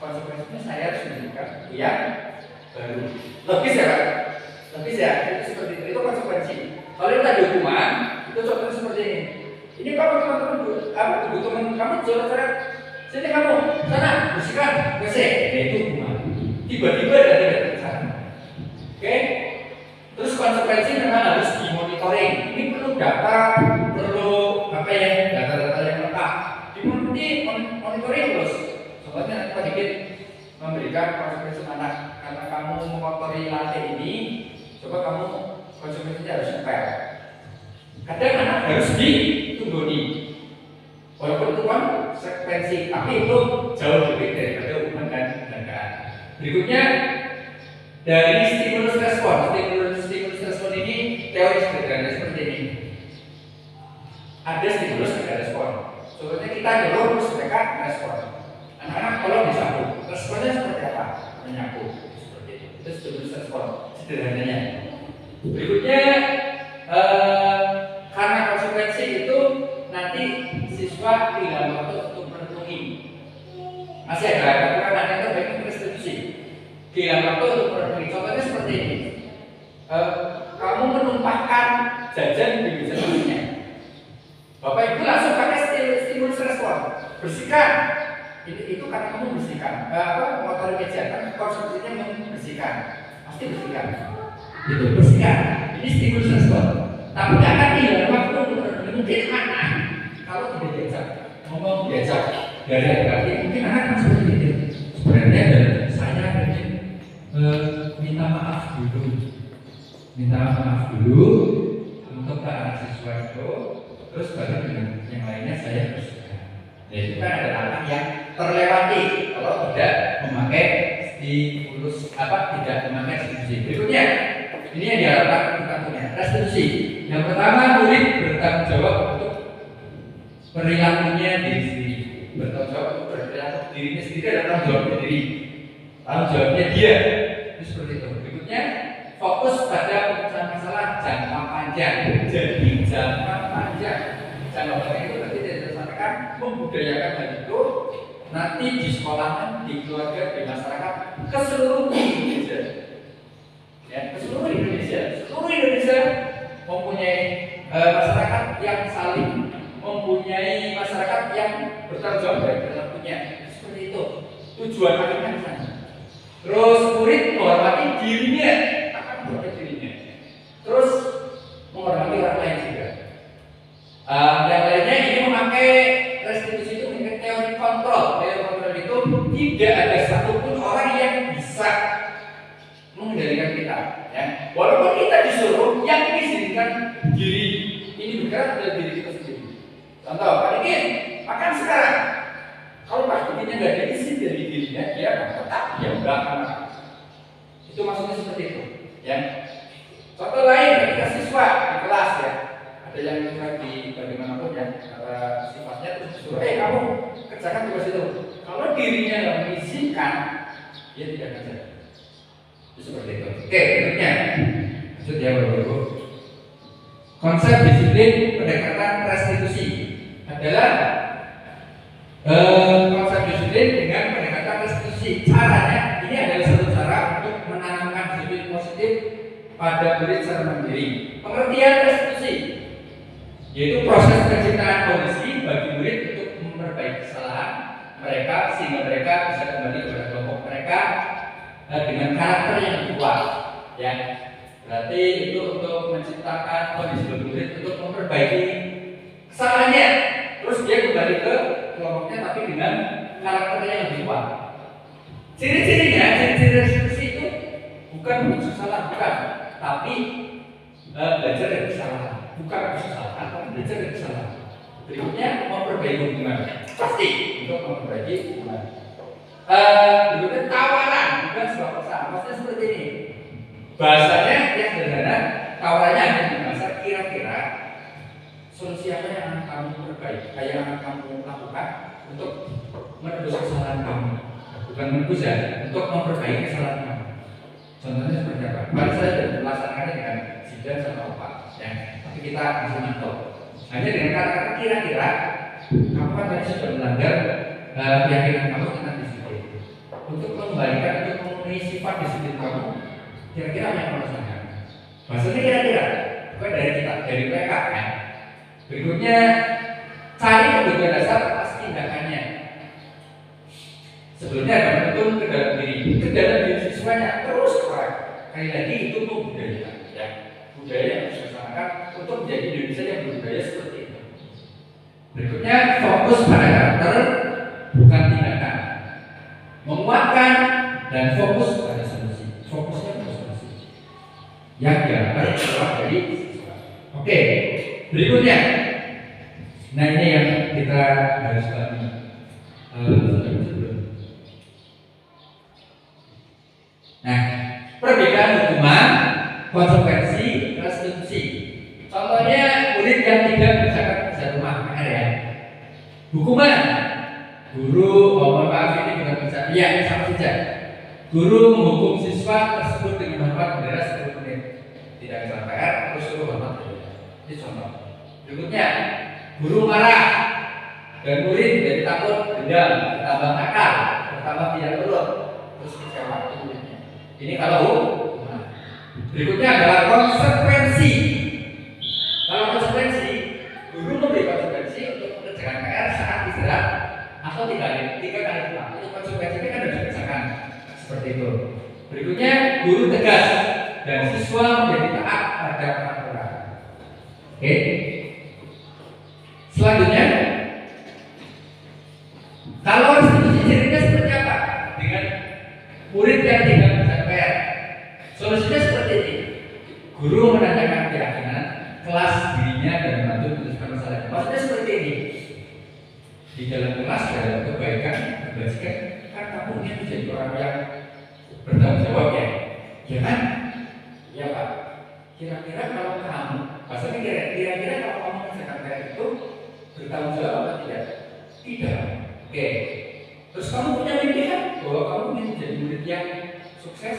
konsekuensinya saya harus memberikan buku yang baru. Logis ya Pak? Logis ya? Itu seperti itu konsekuensi. Kalau kita ada hukuman, itu contohnya seperti ini. Ini kamu teman-teman buku teman kamu coret-coret. Sini kamu, sana bersihkan WC. Itu hukuman. Tiba-tiba dari sana. Oke? Terus konsekuensi memang harus dimonitoring. Ini perlu data, perlu apa ya? Data-data yang lengkap. Dimonitoring terus. Soalnya kita dikit memberikan konsekuensi anak karena kamu mengotori lantai ini, coba kamu konsekuensinya harus ngepel. Kadang anak harus ditunggoni. Walaupun itu konsekuensi, tapi itu jauh lebih daripada hukuman dan penghargaan. Berikutnya dari stimulus respon. Stimulus respon ini teori sederhana seperti ini. Ada stimulus, ada respon. Contohnya kita dorong terus mereka respon. Anak-anak tolong disapu. Responnya seperti apa? Menyapu. Seperti itu. Itu stimulus respon sederhananya. Berikutnya karena konsekuensi itu nanti siswa tidak waktu untuk memenuhi. Masih ada aturan yang terbaik restitusi. Tidak waktu untuk memenuhi. Contohnya seperti ini. Kamu menumpahkan jajan di meja makannya. Bapak Ibu langsung pakai stimulus respon. Bersihkan. Itu karena kamu bersihkan. Motor meja kan konsumsinya membersihkan. Pasti bersihkan. Itu bersihkan. Ini stimulus respon. Tapi akan hilang waktu mungkin anak kalau tidak diajak ngomong diajak dari hati mungkin anak kan seperti itu. Sebenarnya saya ingin minta maaf dulu untuk ke anak siswa itu, terus baru dengan yang lainnya saya bersihkan. Ya, itu kan ada anak yang terlewati kalau tidak memakai stimulus tidak memakai restitusi. Berikutnya, ini yang diharapkan kita punya restitusi. Yang pertama, murid bertanggung jawab untuk perilakunya diri sendiri. Bertanggung jawab untuk perilaku dirinya sendiri adalah tanggung jawabnya diri. Tanggung jawabnya dia. Itu seperti itu. Berikutnya, fokus pada pemecahan masalah jangka panjang. Jadi jangka panjang. Jangka panjang itu nanti tidak disampaikan membudayakan hal itu nanti di sekolah, di keluarga, di masyarakat, ke seluruh Indonesia. Ya, ke seluruh Indonesia. Seluruh Indonesia mempunyai masyarakat yang saling mempunyai masyarakat yang bertanggung jawab dari perilakunya. Seperti itu. Tujuan akhirnya ke sana. Terus murid menghormati dirinya, akan menghormati dirinya. Terus menghormati orang lain juga. Yang lainnya ini memakai restitusi itu memakai teori kontrol. Teori kontrol itu tidak ada satupun orang yang bisa mengendalikan kita. Ya. Walaupun kita disuruh, yang mengizinkan diri ini bergerak adalah diri kita sendiri. Contoh, Pak Dikin, makan sekarang. Kalau Pak Dikinnya nggak ada izin dari dirinya, dia akan tetap dia nggak akan makan. Itu maksudnya seperti itu. Ya. Contoh lain, ketika siswa di kelas ya, ada yang di bagaimanapun ya, sifatnya terus disuruh, kamu kerjakan tugas itu. Kalau dirinya nggak mengizinkan, dia tidak kerja. Itu seperti itu. Oke, berikutnya, maksud ya Bapak-Ibu. Konsep disiplin pendekatan restitusi adalah konsep disiplin dengan pendekatan restitusi. Caranya ini adalah satu cara untuk menanamkan disiplin positif pada murid secara mandiri. Pengertian restitusi yaitu proses penciptaan kondisi bagi murid untuk memperbaiki kesalahan mereka sehingga mereka bisa kembali kepada kelompok mereka dengan karakter yang kuat. Ya, berarti itu untuk menciptakan kondisi bagi murid untuk memperbaiki kesalahannya. Terus dia kembali ke kelompoknya tapi dengan karakter yang lebih kuat. Ciri-cirinya, ciri-ciri restitusi itu bukan kesalahan, bukan, tapi belajar dari kesalahan, bukan kesalahan, tapi belajar dari kesalahan. Berikutnya memperbaiki hubungan, pasti untuk memperbaiki hubungan. Berikutnya tawaran, bukan sebuah pesan. Maksudnya seperti ini. Bahasanya yang sederhana, tawarannya hanya di bahasa kira-kira solusi apa yang akan kamu perbaiki, yang akan kamu lakukan untuk menebus kesalahan kamu, bukan menebus ya, untuk memperbaiki kesalahan kamu. Contohnya seperti apa? Mari saya melaksanakannya dengan Zidan sama Opa, ya. Tapi kita masih mantau. Hanya dengan kata-kata kira-kira, kamu kan tadi sudah melanggar keyakinan kamu tentang disiplin. Untuk mengembalikan, untuk memenuhi sifat disiplin kamu, kira-kira apa yang kamu lakukan? Maksudnya kira-kira, bukan dari kita, dari mereka, ya. Berikutnya, cari kebutuhan dasar atas tindakannya. Sebelumnya ada menuntun ke dalam diri siswanya terus korek. Kali lagi itu budaya, ya. Budaya yang harus dilaksanakan untuk menjadi Indonesia yang berbudaya seperti itu. Berikutnya, fokus pada karakter bukan tindakan. Menguatkan dan fokus pada solusi. Fokusnya pada solusi. Yang diharapkan keluar dari siswa. Oke, berikutnya. Nah ini yang kita harus pahami. Nah, perbedaan hukuman, konsekuensi, restitusi. Contohnya murid yang tidak mengerjakan kerja rumah, PR ya. Hukuman, guru, mohon maaf ini bukan kerja, iya sama saja. Guru menghukum siswa tersebut dengan hormat bendera 10 menit. Tidak bisa PR, terus suruh hormat. Berikutnya, guru marah dan murid jadi takut, dendam, bertambah nakal, bertambah tidak turun, terus kecewa. Ini kalau berikutnya adalah konsekuensi. Kalau konsekuensi, guru memberi konsekuensi untuk mengerjakan PR saat istirahat atau 3 kali pulang. Itu konsekuensinya kan harus dikerjakan seperti itu. Berikutnya, guru tegas dan siswa menjadi taat pada peraturan. Oke. Selanjutnya, kalau restitusi cirinya seperti apa? Dengan murid yang tidak bisa PR. Solusinya seperti ini. Guru menanyakan keyakinan kelas dirinya dan membantu memutuskan masalah. Maksudnya seperti ini. Di dalam kelas ada kebaikan, kebaikan, kan kamu ini menjadi orang yang bertanggung jawab ya. Ya kan? Ya Pak. Kira-kira kalau kamu, maksudnya kira-kira kalau kamu mengerjakan PR itu bertanggung jawab atau tidak? Tidak. Oke. Terus kamu punya mimpi kan bahwa kamu ingin menjadi murid yang sukses?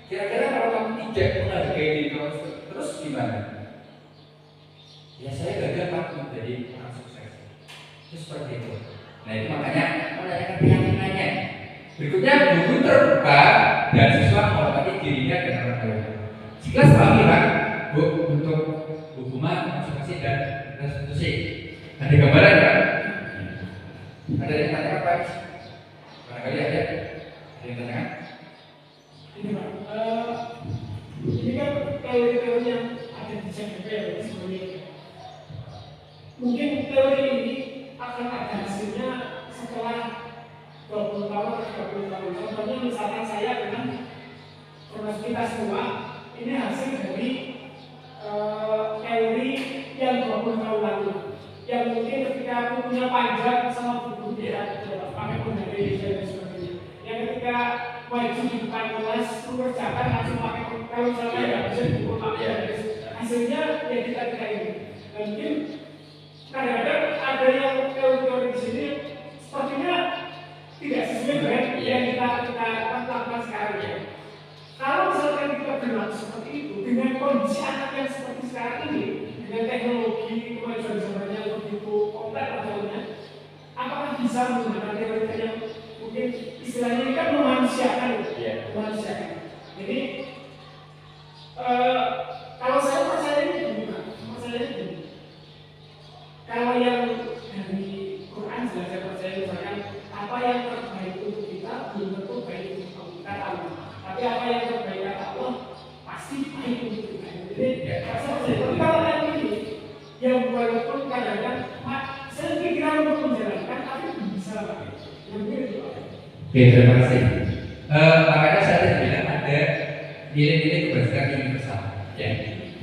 Kira-kira kalau kamu tidak menghargai diri kamu terus gimana? Ya saya gagal Pak menjadi orang sukses. Itu seperti itu. Nah itu makanya menanyakan keyakinannya. Berikutnya guru terbuka dan siswa menghormati dirinya dan orang lain. Sekilas pahami Pak, Bu, untuk hukuman, konsekuensi dan restitusi. Ada gambaran Pak? Ada yang tanya apa? Barangkali ada yang tanya? Ini Pak, ini kan teori-teori yang ada di CPP sebenarnya. Mungkin teori ini akan ada hasilnya setelah 20 tahun atau 30 tahun. Contohnya misalkan saya dengan termasuk kita semua, ini hasil dari teori yang 20 tahun lalu. Yang mungkin ketika aku punya pajak sama buku dia, pakai penggali dan sebagainya. Yang ketika wajib di depan kelas mengerjakan langsung pakai kalau misalnya nggak bisa buku pakai hasilnya ya kita ini. Dan mungkin kadang-kadang ada yang teori-teori di sini sepertinya tidak sesuai dengan yang kita lakukan sekarang ya. Kalau misalkan kita berlaku seperti itu dengan kondisi anak yang seperti sekarang ini, dengan teknologi kemajuan zamannya begitu kompleks adanya, apakah bisa menggunakan teori yang mungkin istilahnya ini kan memanusiakan, memanusiakan. Jadi kalau saya percaya ini gimana? Percaya ini. Kalau yang dari Quran sudah saya percaya misalkan apa yang terbaik untuk kita belum tentu baik untuk kita tahu. Tapi apa yang terbaik kata Allah pasti baik untuk kita. Jadi saya percaya kalau yang ini yang walaupun kadang-kadang saya pikiran untuk menjalankan tapi belum bisa Pak. Oke, terima kasih. Makanya saya tadi bilang ada nilai-nilai kebajikan universal. Ya,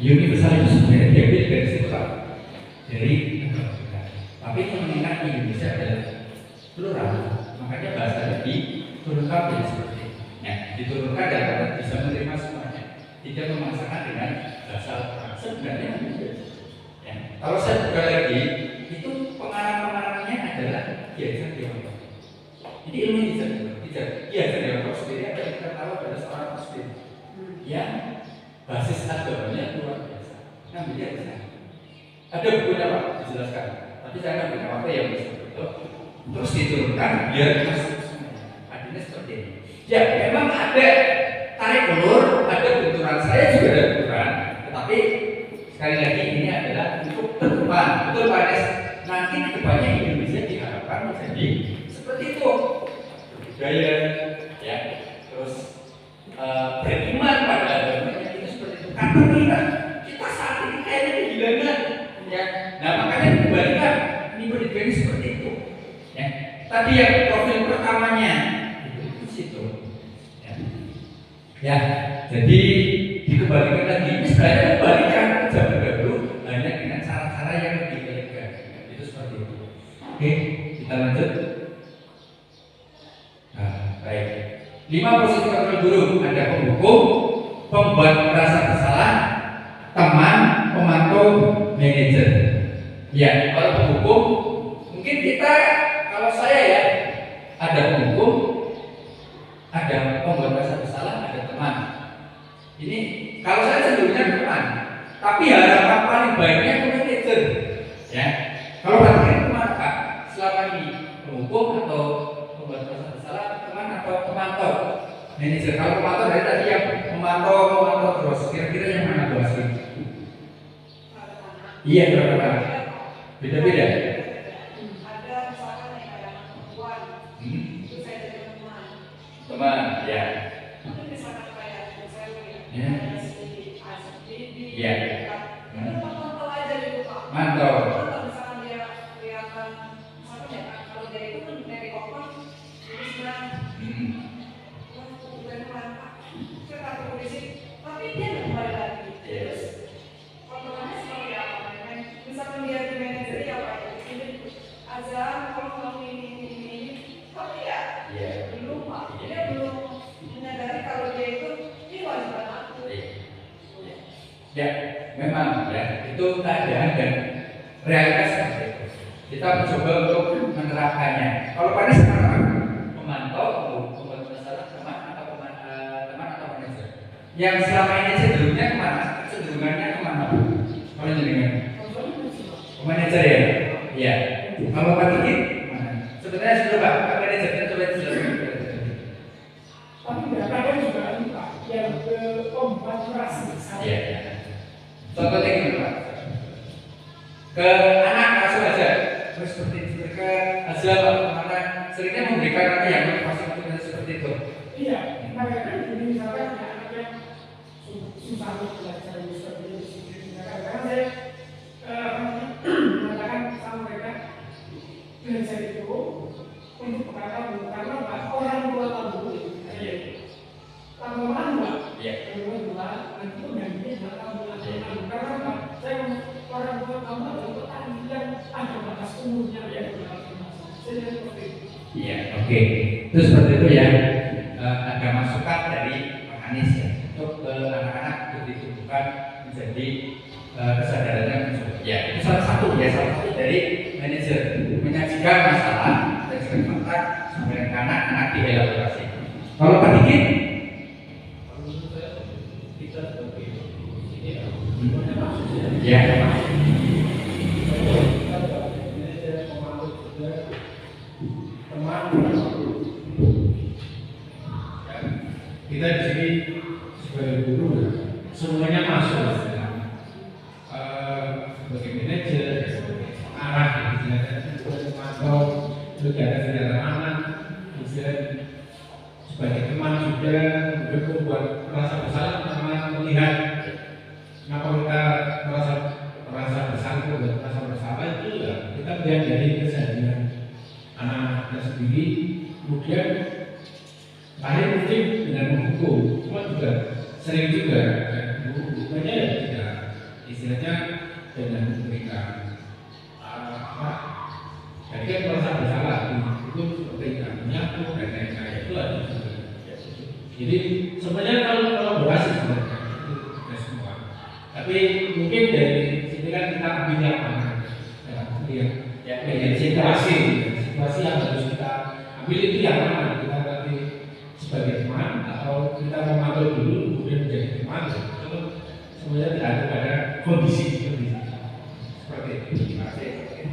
universal itu sebenarnya diambil dari situ Pak. Dari tapi yang mengingat di Indonesia adalah plural. Makanya bahasa diturunkan menjadi seperti ini. Ya, diturunkan dalam arti bisa menerima semuanya. Tidak memaksakan dengan bahasa sebenarnya. Ya. Kalau saya buka lagi, itu pengarang-pengarangnya adalah Diajar Dewantara. Jadi ilmu Diajar Dewantara sendiri apa yang kita tahu adalah seorang muslim yang basis agamanya luar biasa. Ngambilnya di sana. Ada bukunya Pak, dijelaskan. Tapi saya nggak punya waktu yang bisa itu. Terus diturunkan biar masuk semuanya. Adanya seperti ini. Ya, memang ada tarik ulur, ada benturan. Saya juga ada benturan. Tetapi sekali lagi ini adalah untuk depan. Betul Pak Des. Nanti ke depannya Indonesia diharapkan menjadi seperti itu. Budaya, ya, terus beriman pada agamanya itu seperti itu. Karena kita saat ini kayaknya kehilangan. Ya, nah makanya dikembalikan ini pendidikan ini seperti itu. Ya, tadi yang profil pertamanya itu di situ. Ya, jadi dikembalikan lagi. Ini sebenarnya kembalikan ke zaman dahulu hanya dengan cara-cara yang lebih elegan. Itu seperti itu. Oke, kita lanjut. Nah, baik. 5 posisi kontrol guru ada penghukum, pembuat merasa bersalah, teman, pemantau, manajer. Ya, kalau penghukum mungkin kita, kalau saya ya, ada penghukum, ada pembuat merasa bersalah, ada teman. Ini kalau saya cenderungnya teman, tapi harapan paling baiknya ke manajer. penghukum atau pembuat merasa bersalah, teman atau pemantau? Manajer. Kalau pemantau dari tadi yang memantau terus. Kira-kira yang mana Bu Asri? Iya, berapa? Beda-beda. Ada misalkan yang ada anak perempuan, itu saya jadi Teman, ya. itu misalkan kayak saya Ya. ada si Asbi, Ya. itu pantau aja gitu Pak. Mantau. Kalau misalkan dia kelihatan, misalkan ya kalau dia itu kan dari open, terus nah, bukan mantap, saya takut polisi, tapi dia nggak kembali lagi. Terus kontrolnya seperti apa? Misalkan dia di manajer ya Pak, ini azan kalau kamu ini, tapi ya belum Pak, dia belum menyadari kalau dia itu ini wajiban aku. Ya, memang ya itu keadaan dan realitas seperti itu. Kita mencoba untuk menerapkannya. Kalau pada sekarang memantau pembuat masalah teman atau manajer. Yang selama ini cenderungnya kemana? Cenderungannya kemana? Kalau jenengan? Manajer ya? Iya. Kalau Pak Diki kemana? Sebenarnya sudah Pak manajernya coba dijelaskan. Tapi kadang juga lupa yang ke pembuat merasa bersalah. Iya. Contohnya gimana Pak? Ke anak langsung aja. Terus seperti ke hasil mana seringnya memberikan anak yang motivasi seperti itu. Iya, mereka jadi misalkan ya anak yang susah untuk belajar seperti itu. Kadang-kadang saya mengatakan sama mereka belajar itu untuk perkara karena orang tua kamu lama-lama yang kedua nanti gantinya adalah kamu karena apa? Saya orang tua kamu adalah petani yang ada batas umurnya yang saya seperti itu. Iya, oke. Itu seperti itu ya. Ada masukan dari Pak Anies ya untuk anak-anak untuk ditumbuhkan menjadi kesadarannya muncul. Ya, itu salah satu dari manajer menyajikan masalah dan fakta sampai anak-anak dielaborasi. Kalau Pak Diki? Menurut saya kita sebagai ini Ya. kita di sini sebagai guru semuanya masuk sebagai manajer, arah atau kegiatan anak, sebagai teman juga membuat merasa bersalah karena melihat kenapa kita merasa bersalah dan merasa bersalah itu ya kita melihat dari keseharian anak-anaknya sendiri, kemudian lahir mungkin dengan menghukum, cuma juga sering juga hukumannya ya tidak istilahnya dengan memberikan jadi kan merasa bersalah itu seperti menyapu dan lain-lain itu ada juga. Jadi sebenarnya kalau kolaborasi sebenarnya itu tidak semua, tapi mungkin dari sini kan kita ambilnya mana ya dari situasi yang harus kita ambil itu yang mana kita nanti sebagai teman atau kita memantau dulu kemudian menjadi teman itu sebenarnya tidak ada kondisi seperti itu. Terima kasih.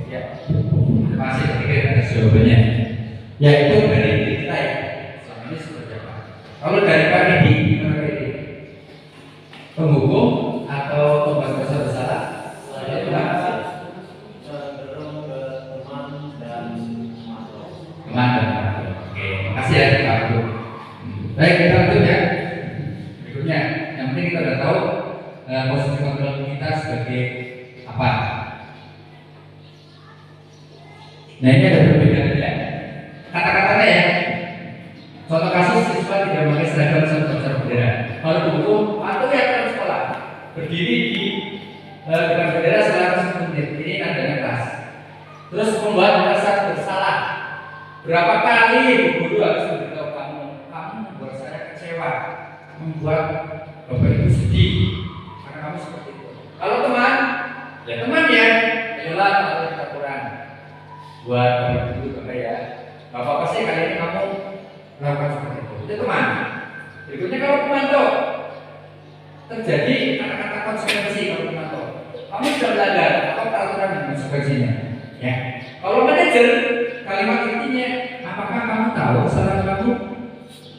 Ya. Terima kasih. Atas jawabannya. Ya itu dari kita ya. Selama ini seperti apa? Kalau dari Pak Didi, gimana Pak Didi? Penghukum atau pembuat merasa bersalah? Saya cenderung ke teman dan makhluk. Teman dan makhluk. Oke, makasih ya Pak Abu. Baik, kita lanjut ya. Berikutnya, yang penting kita sudah tahu posisi kontrol kita sebagai apa. Nah ini ada perbedaan ya. Kata-katanya ya. Contoh kasus siswa tidak memakai seragam saat upacara bendera. Kalau dihukum, patuhi aturan sekolah. Berdiri di depan bendera selama 10 menit. Ini nadanya keras. Terus membuat merasa bersalah. Berapa kali ibu guru harus memberitahu kamu membuat saya kecewa, membuat bapak ibu sedih karena kamu seperti itu. Kalau teman, ya teman ya, ayolah kalau kita kurang buat bapak ibu bapak ya. Gak apa-apa sih kali ini kamu melakukan seperti itu. Itu teman. Berikutnya kalau pemantau terjadi kata-kata konsekuensi kalau pemantau. Kamu sudah melanggar apa peraturan dan konsekuensinya. Ya. Kalau manajer, kalimat intinya, apakah kamu tahu kesalahan kamu?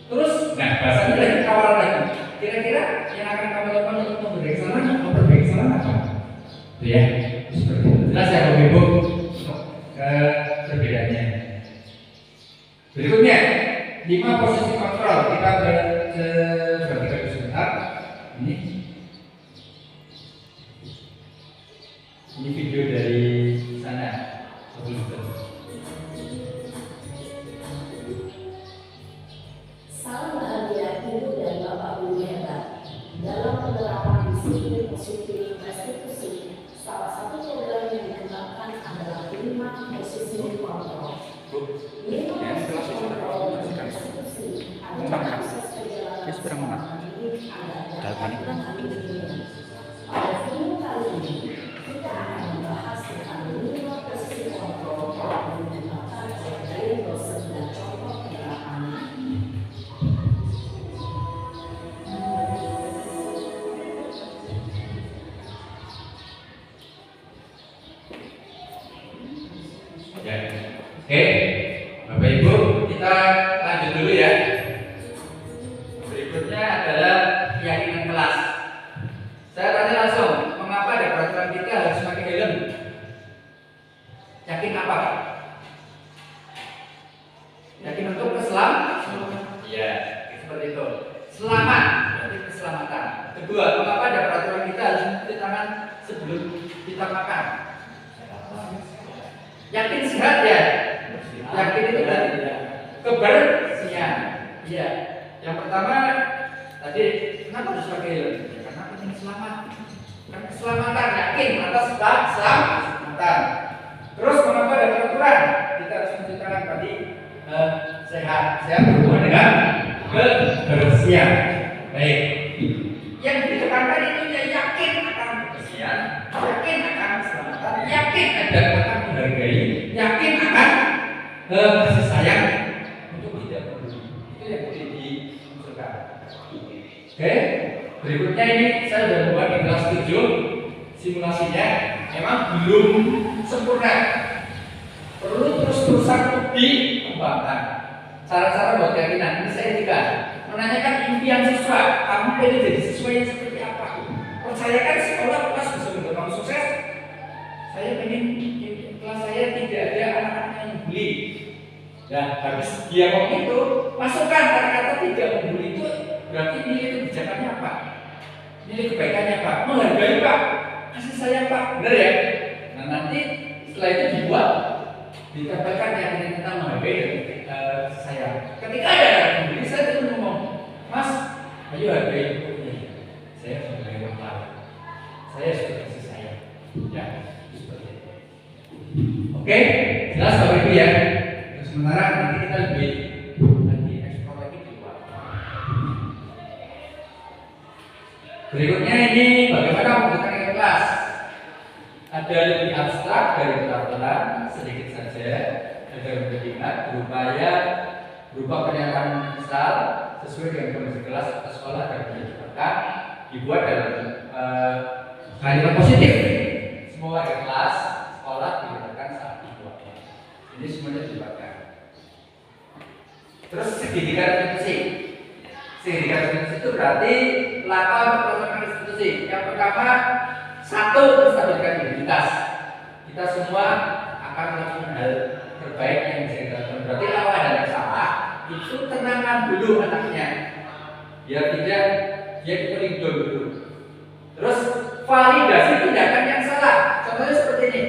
Terus, nah bahasanya lagi kawal lagi. Kira-kira yang akan kamu lakukan untuk memperbaiki kesalahan apa? Itu ya. Seperti itu. Jelas ya Bapak Ibu untuk perbedaannya. Berikutnya, 5 posisi kontrol. Kita berhenti sebentar. Ini video dari sana. Salam bahagia Ibu dan Bapak Guru hebat. Dalam penerapan disiplin positif restitusi, salah satu program yang dikembangkan adalah 5 posisi kontrol. 5 posisi kontrol restitusi adalah proses perjalanan mandiri agar dapat mengambil. Pada video kali ini, kita akan membahas tentang 5 posisi kontrol yang dikembangkan oleh gaya dosen dan contoh penerapannya. Ya. Oke, Bapak Ibu, kita lanjut dulu ya. Berikutnya adalah keyakinan kelas. Saya tanya langsung, mengapa ada peraturan kita harus pakai helm? Yakin apa, Pak? Yakin untuk keselamatan? Iya, seperti itu. Selamat, berarti keselamatan. Kedua, mengapa ada peraturan kita harus mencuci tangan sebelum kita makan? Yakin sehat ya? Yakin itu berarti kebersihan. Iya. Yang pertama tadi, kenapa harus pakai helm? Ya, karena penting selamat. Kan keselamatan, yakin atas keselamatan. Terus mengapa ada peraturan kita harus mencuci tangan tadi? Sehat berhubungan dengan kebersihan. Baik. Yang ditekankan itu ya yakin akan kebersihan, yakin akan keselamatan, yakin ada akan menghargai, yakin akan kasih sayang untuk tidak peduli. Itu yang boleh dimunculkan. Oke. Berikutnya ini saya sudah membuat di kelas 7 simulasinya. Memang belum sempurna. Perlu terus-terusan dikembangkan. Cara-cara buat keyakinan ini saya juga menanyakan impian siswa. Kamu pengen jadi siswa yang seperti apa? Percayakan sekolah kelas bisa mendorong sukses. Saya pengen kelas saya tidak ada anak-anak yang bully. Dan habis dia ngomong itu, masukkan kata-kata tidak membuli itu berarti nilai kebijakannya apa? Nilai kebaikannya apa? Menghargai Pak, kasih sayang Pak, benar ya? Nah nanti setelah itu dibuat, ditambahkan yang tentang menghargai dan sayang. Ketika ada anak membuli, saya itu ngomong, Mas, ayo hargai ibunya. Saya sebagai orang tua, saya sudah kasih sayang. Ya, seperti itu. Oke, jelas Bapak Ibu ya. Sementara nanti kita lebih eksplor lagi di luar. Berikutnya ini bagaimana membutuhkan kelas. Ada lebih abstrak dari peraturan sedikit saja agar lebih ingat berupa pernyataan misal sesuai dengan kondisi kelas atau sekolah dan diterapkan dibuat dalam kalimat positif. Semua ada kelas sekolah digunakan saat dibuatnya. Ini semuanya dibuatkan. Terus segitiga restitusi. Segitiga restitusi itu berarti langkah untuk pelaksanaan restitusi. Yang pertama, 1, menstabilkan identitas. Kita semua akan melakukan hal terbaik yang bisa kita lakukan. Berarti kalau ada yang salah, itu tenangkan dulu anaknya, biar tidak dia terlindung dulu. Terus validasi tindakan yang salah. Contohnya seperti ini.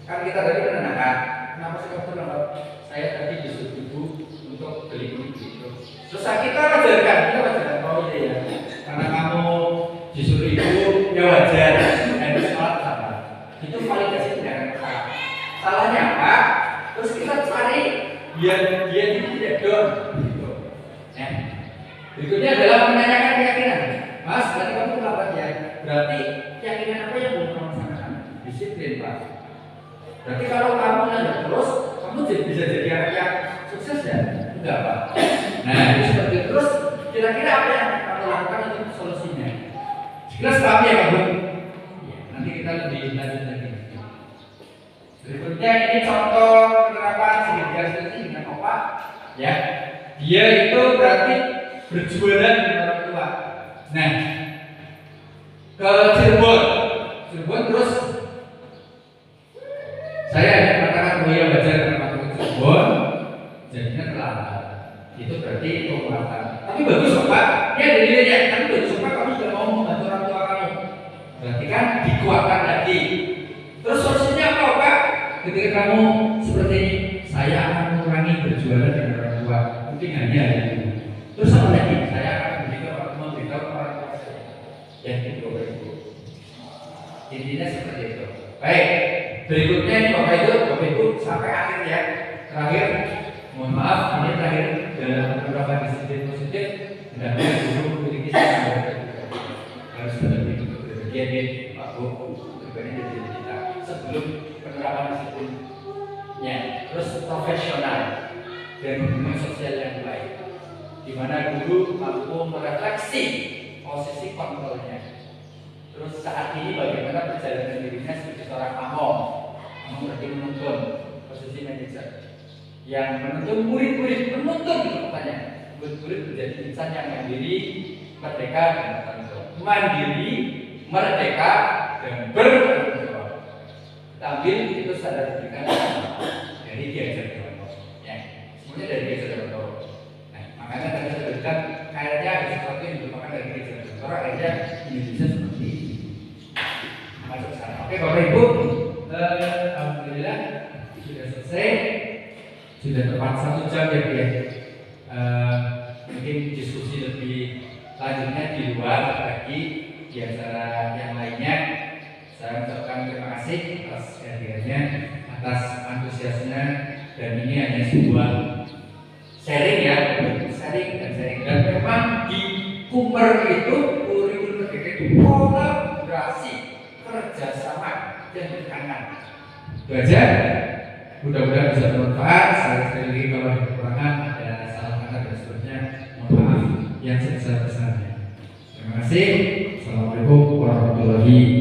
Kan kita tadi menenangkan, kenapa sih kamu terlambat? Saya tadi disuruh ibu untuk beli gitu. Terus kita wajarkan oh iya ya, karena kamu disuruh ibu ya wajar, dan sholat sama. Itu validasi tindakan salah. Salahnya apa? Terus kita cari biar dia tidak down. Gitu. Ya. Berikutnya adalah menanyakan keyakinan. Mas, berarti kamu terlambat ya? Berarti keyakinan apa yang belum kamu laksanakan? Disiplin, Pak. Berarti kalau kamu nanya terus, kamu bisa jadi anak yang sukses ya? Enggak, Pak. Nah, itu seperti itu. Terus kira-kira apa yang kamu lakukan untuk solusinya? Jelas paham ya, Pak? Ya, nanti kita lebih lanjut lagi. Berikutnya ini contoh penerapan segitiga seperti dengan opa, ya. Dia itu berarti berjualan dengan orang tua. Nah, ke Cirebon terus saya mengatakan oh ya belajar dengan ke Cirebon, jadinya terlambat. Itu berarti penguatan. Tapi bagus kok Pak, ya ada nilainya. Tapi bagus Pak, kamu sudah mau membantu orang tua kamu. Berarti kan dikuatkan lagi. Terus solusinya apa Pak? Ketika kamu seperti ini, saya akan mengurangi berjualan dengan orang tua. Mungkin hanya itu. Terus apa lagi? Saya akan memberitahu orang tua saya. Ya itu Bapak Ibu. Intinya seperti itu. Baik. Berikutnya ini Bapak Ibu sampai akhir ya. Terakhir, mohon maaf ini terakhir dalam beberapa disiplin positif. Hendaknya guru memiliki harus lebih berbagian Pak Bu berbanding dari kita sebelum penerapan disiplinnya. Terus profesional dan hubungan sosial yang baik, di mana guru mampu merefleksi posisi kontrolnya. Terus saat ini bagaimana perjalanan dirinya sebagai seorang pamong berarti menuntun posisi manajer yang menuntun murid-murid, menuntun katanya murid-murid menjadi insan yang mandiri, merdeka dan bertanggung jawab. Mandiri, merdeka dan bertanggung jawab. Tampil itu sadar pendidikan dari diajar Dewanto. Ya, semuanya dari diajar Dewanto. Nah, makanya tadi saya berikan kayaknya ada sesuatu yang dilupakan dari diajar Dewanto. Akhirnya Indonesia seperti ini. Masuk sana. Oke, Bapak Ibu, alhamdulillah sudah selesai. Sudah tepat 1 jam ya. Mungkin diskusi lebih lanjutnya di luar lagi di acara yang lainnya. Saya ucapkan terima kasih atas kehadirannya, atas antusiasnya, dan ini hanya sebuah sharing ya, sharing. Dan memang di Kumper itu kurikulum merdeka itu kolaborasi, kerjasama dan tekanan. Itu aja. Mudah-mudahan bisa bermanfaat. Saya sekali lagi kalau ada kekurangan, ada salah kata dan seterusnya, mohon maaf yang sebesar-besarnya. Terima kasih. Assalamualaikum warahmatullahi wabarakatuh.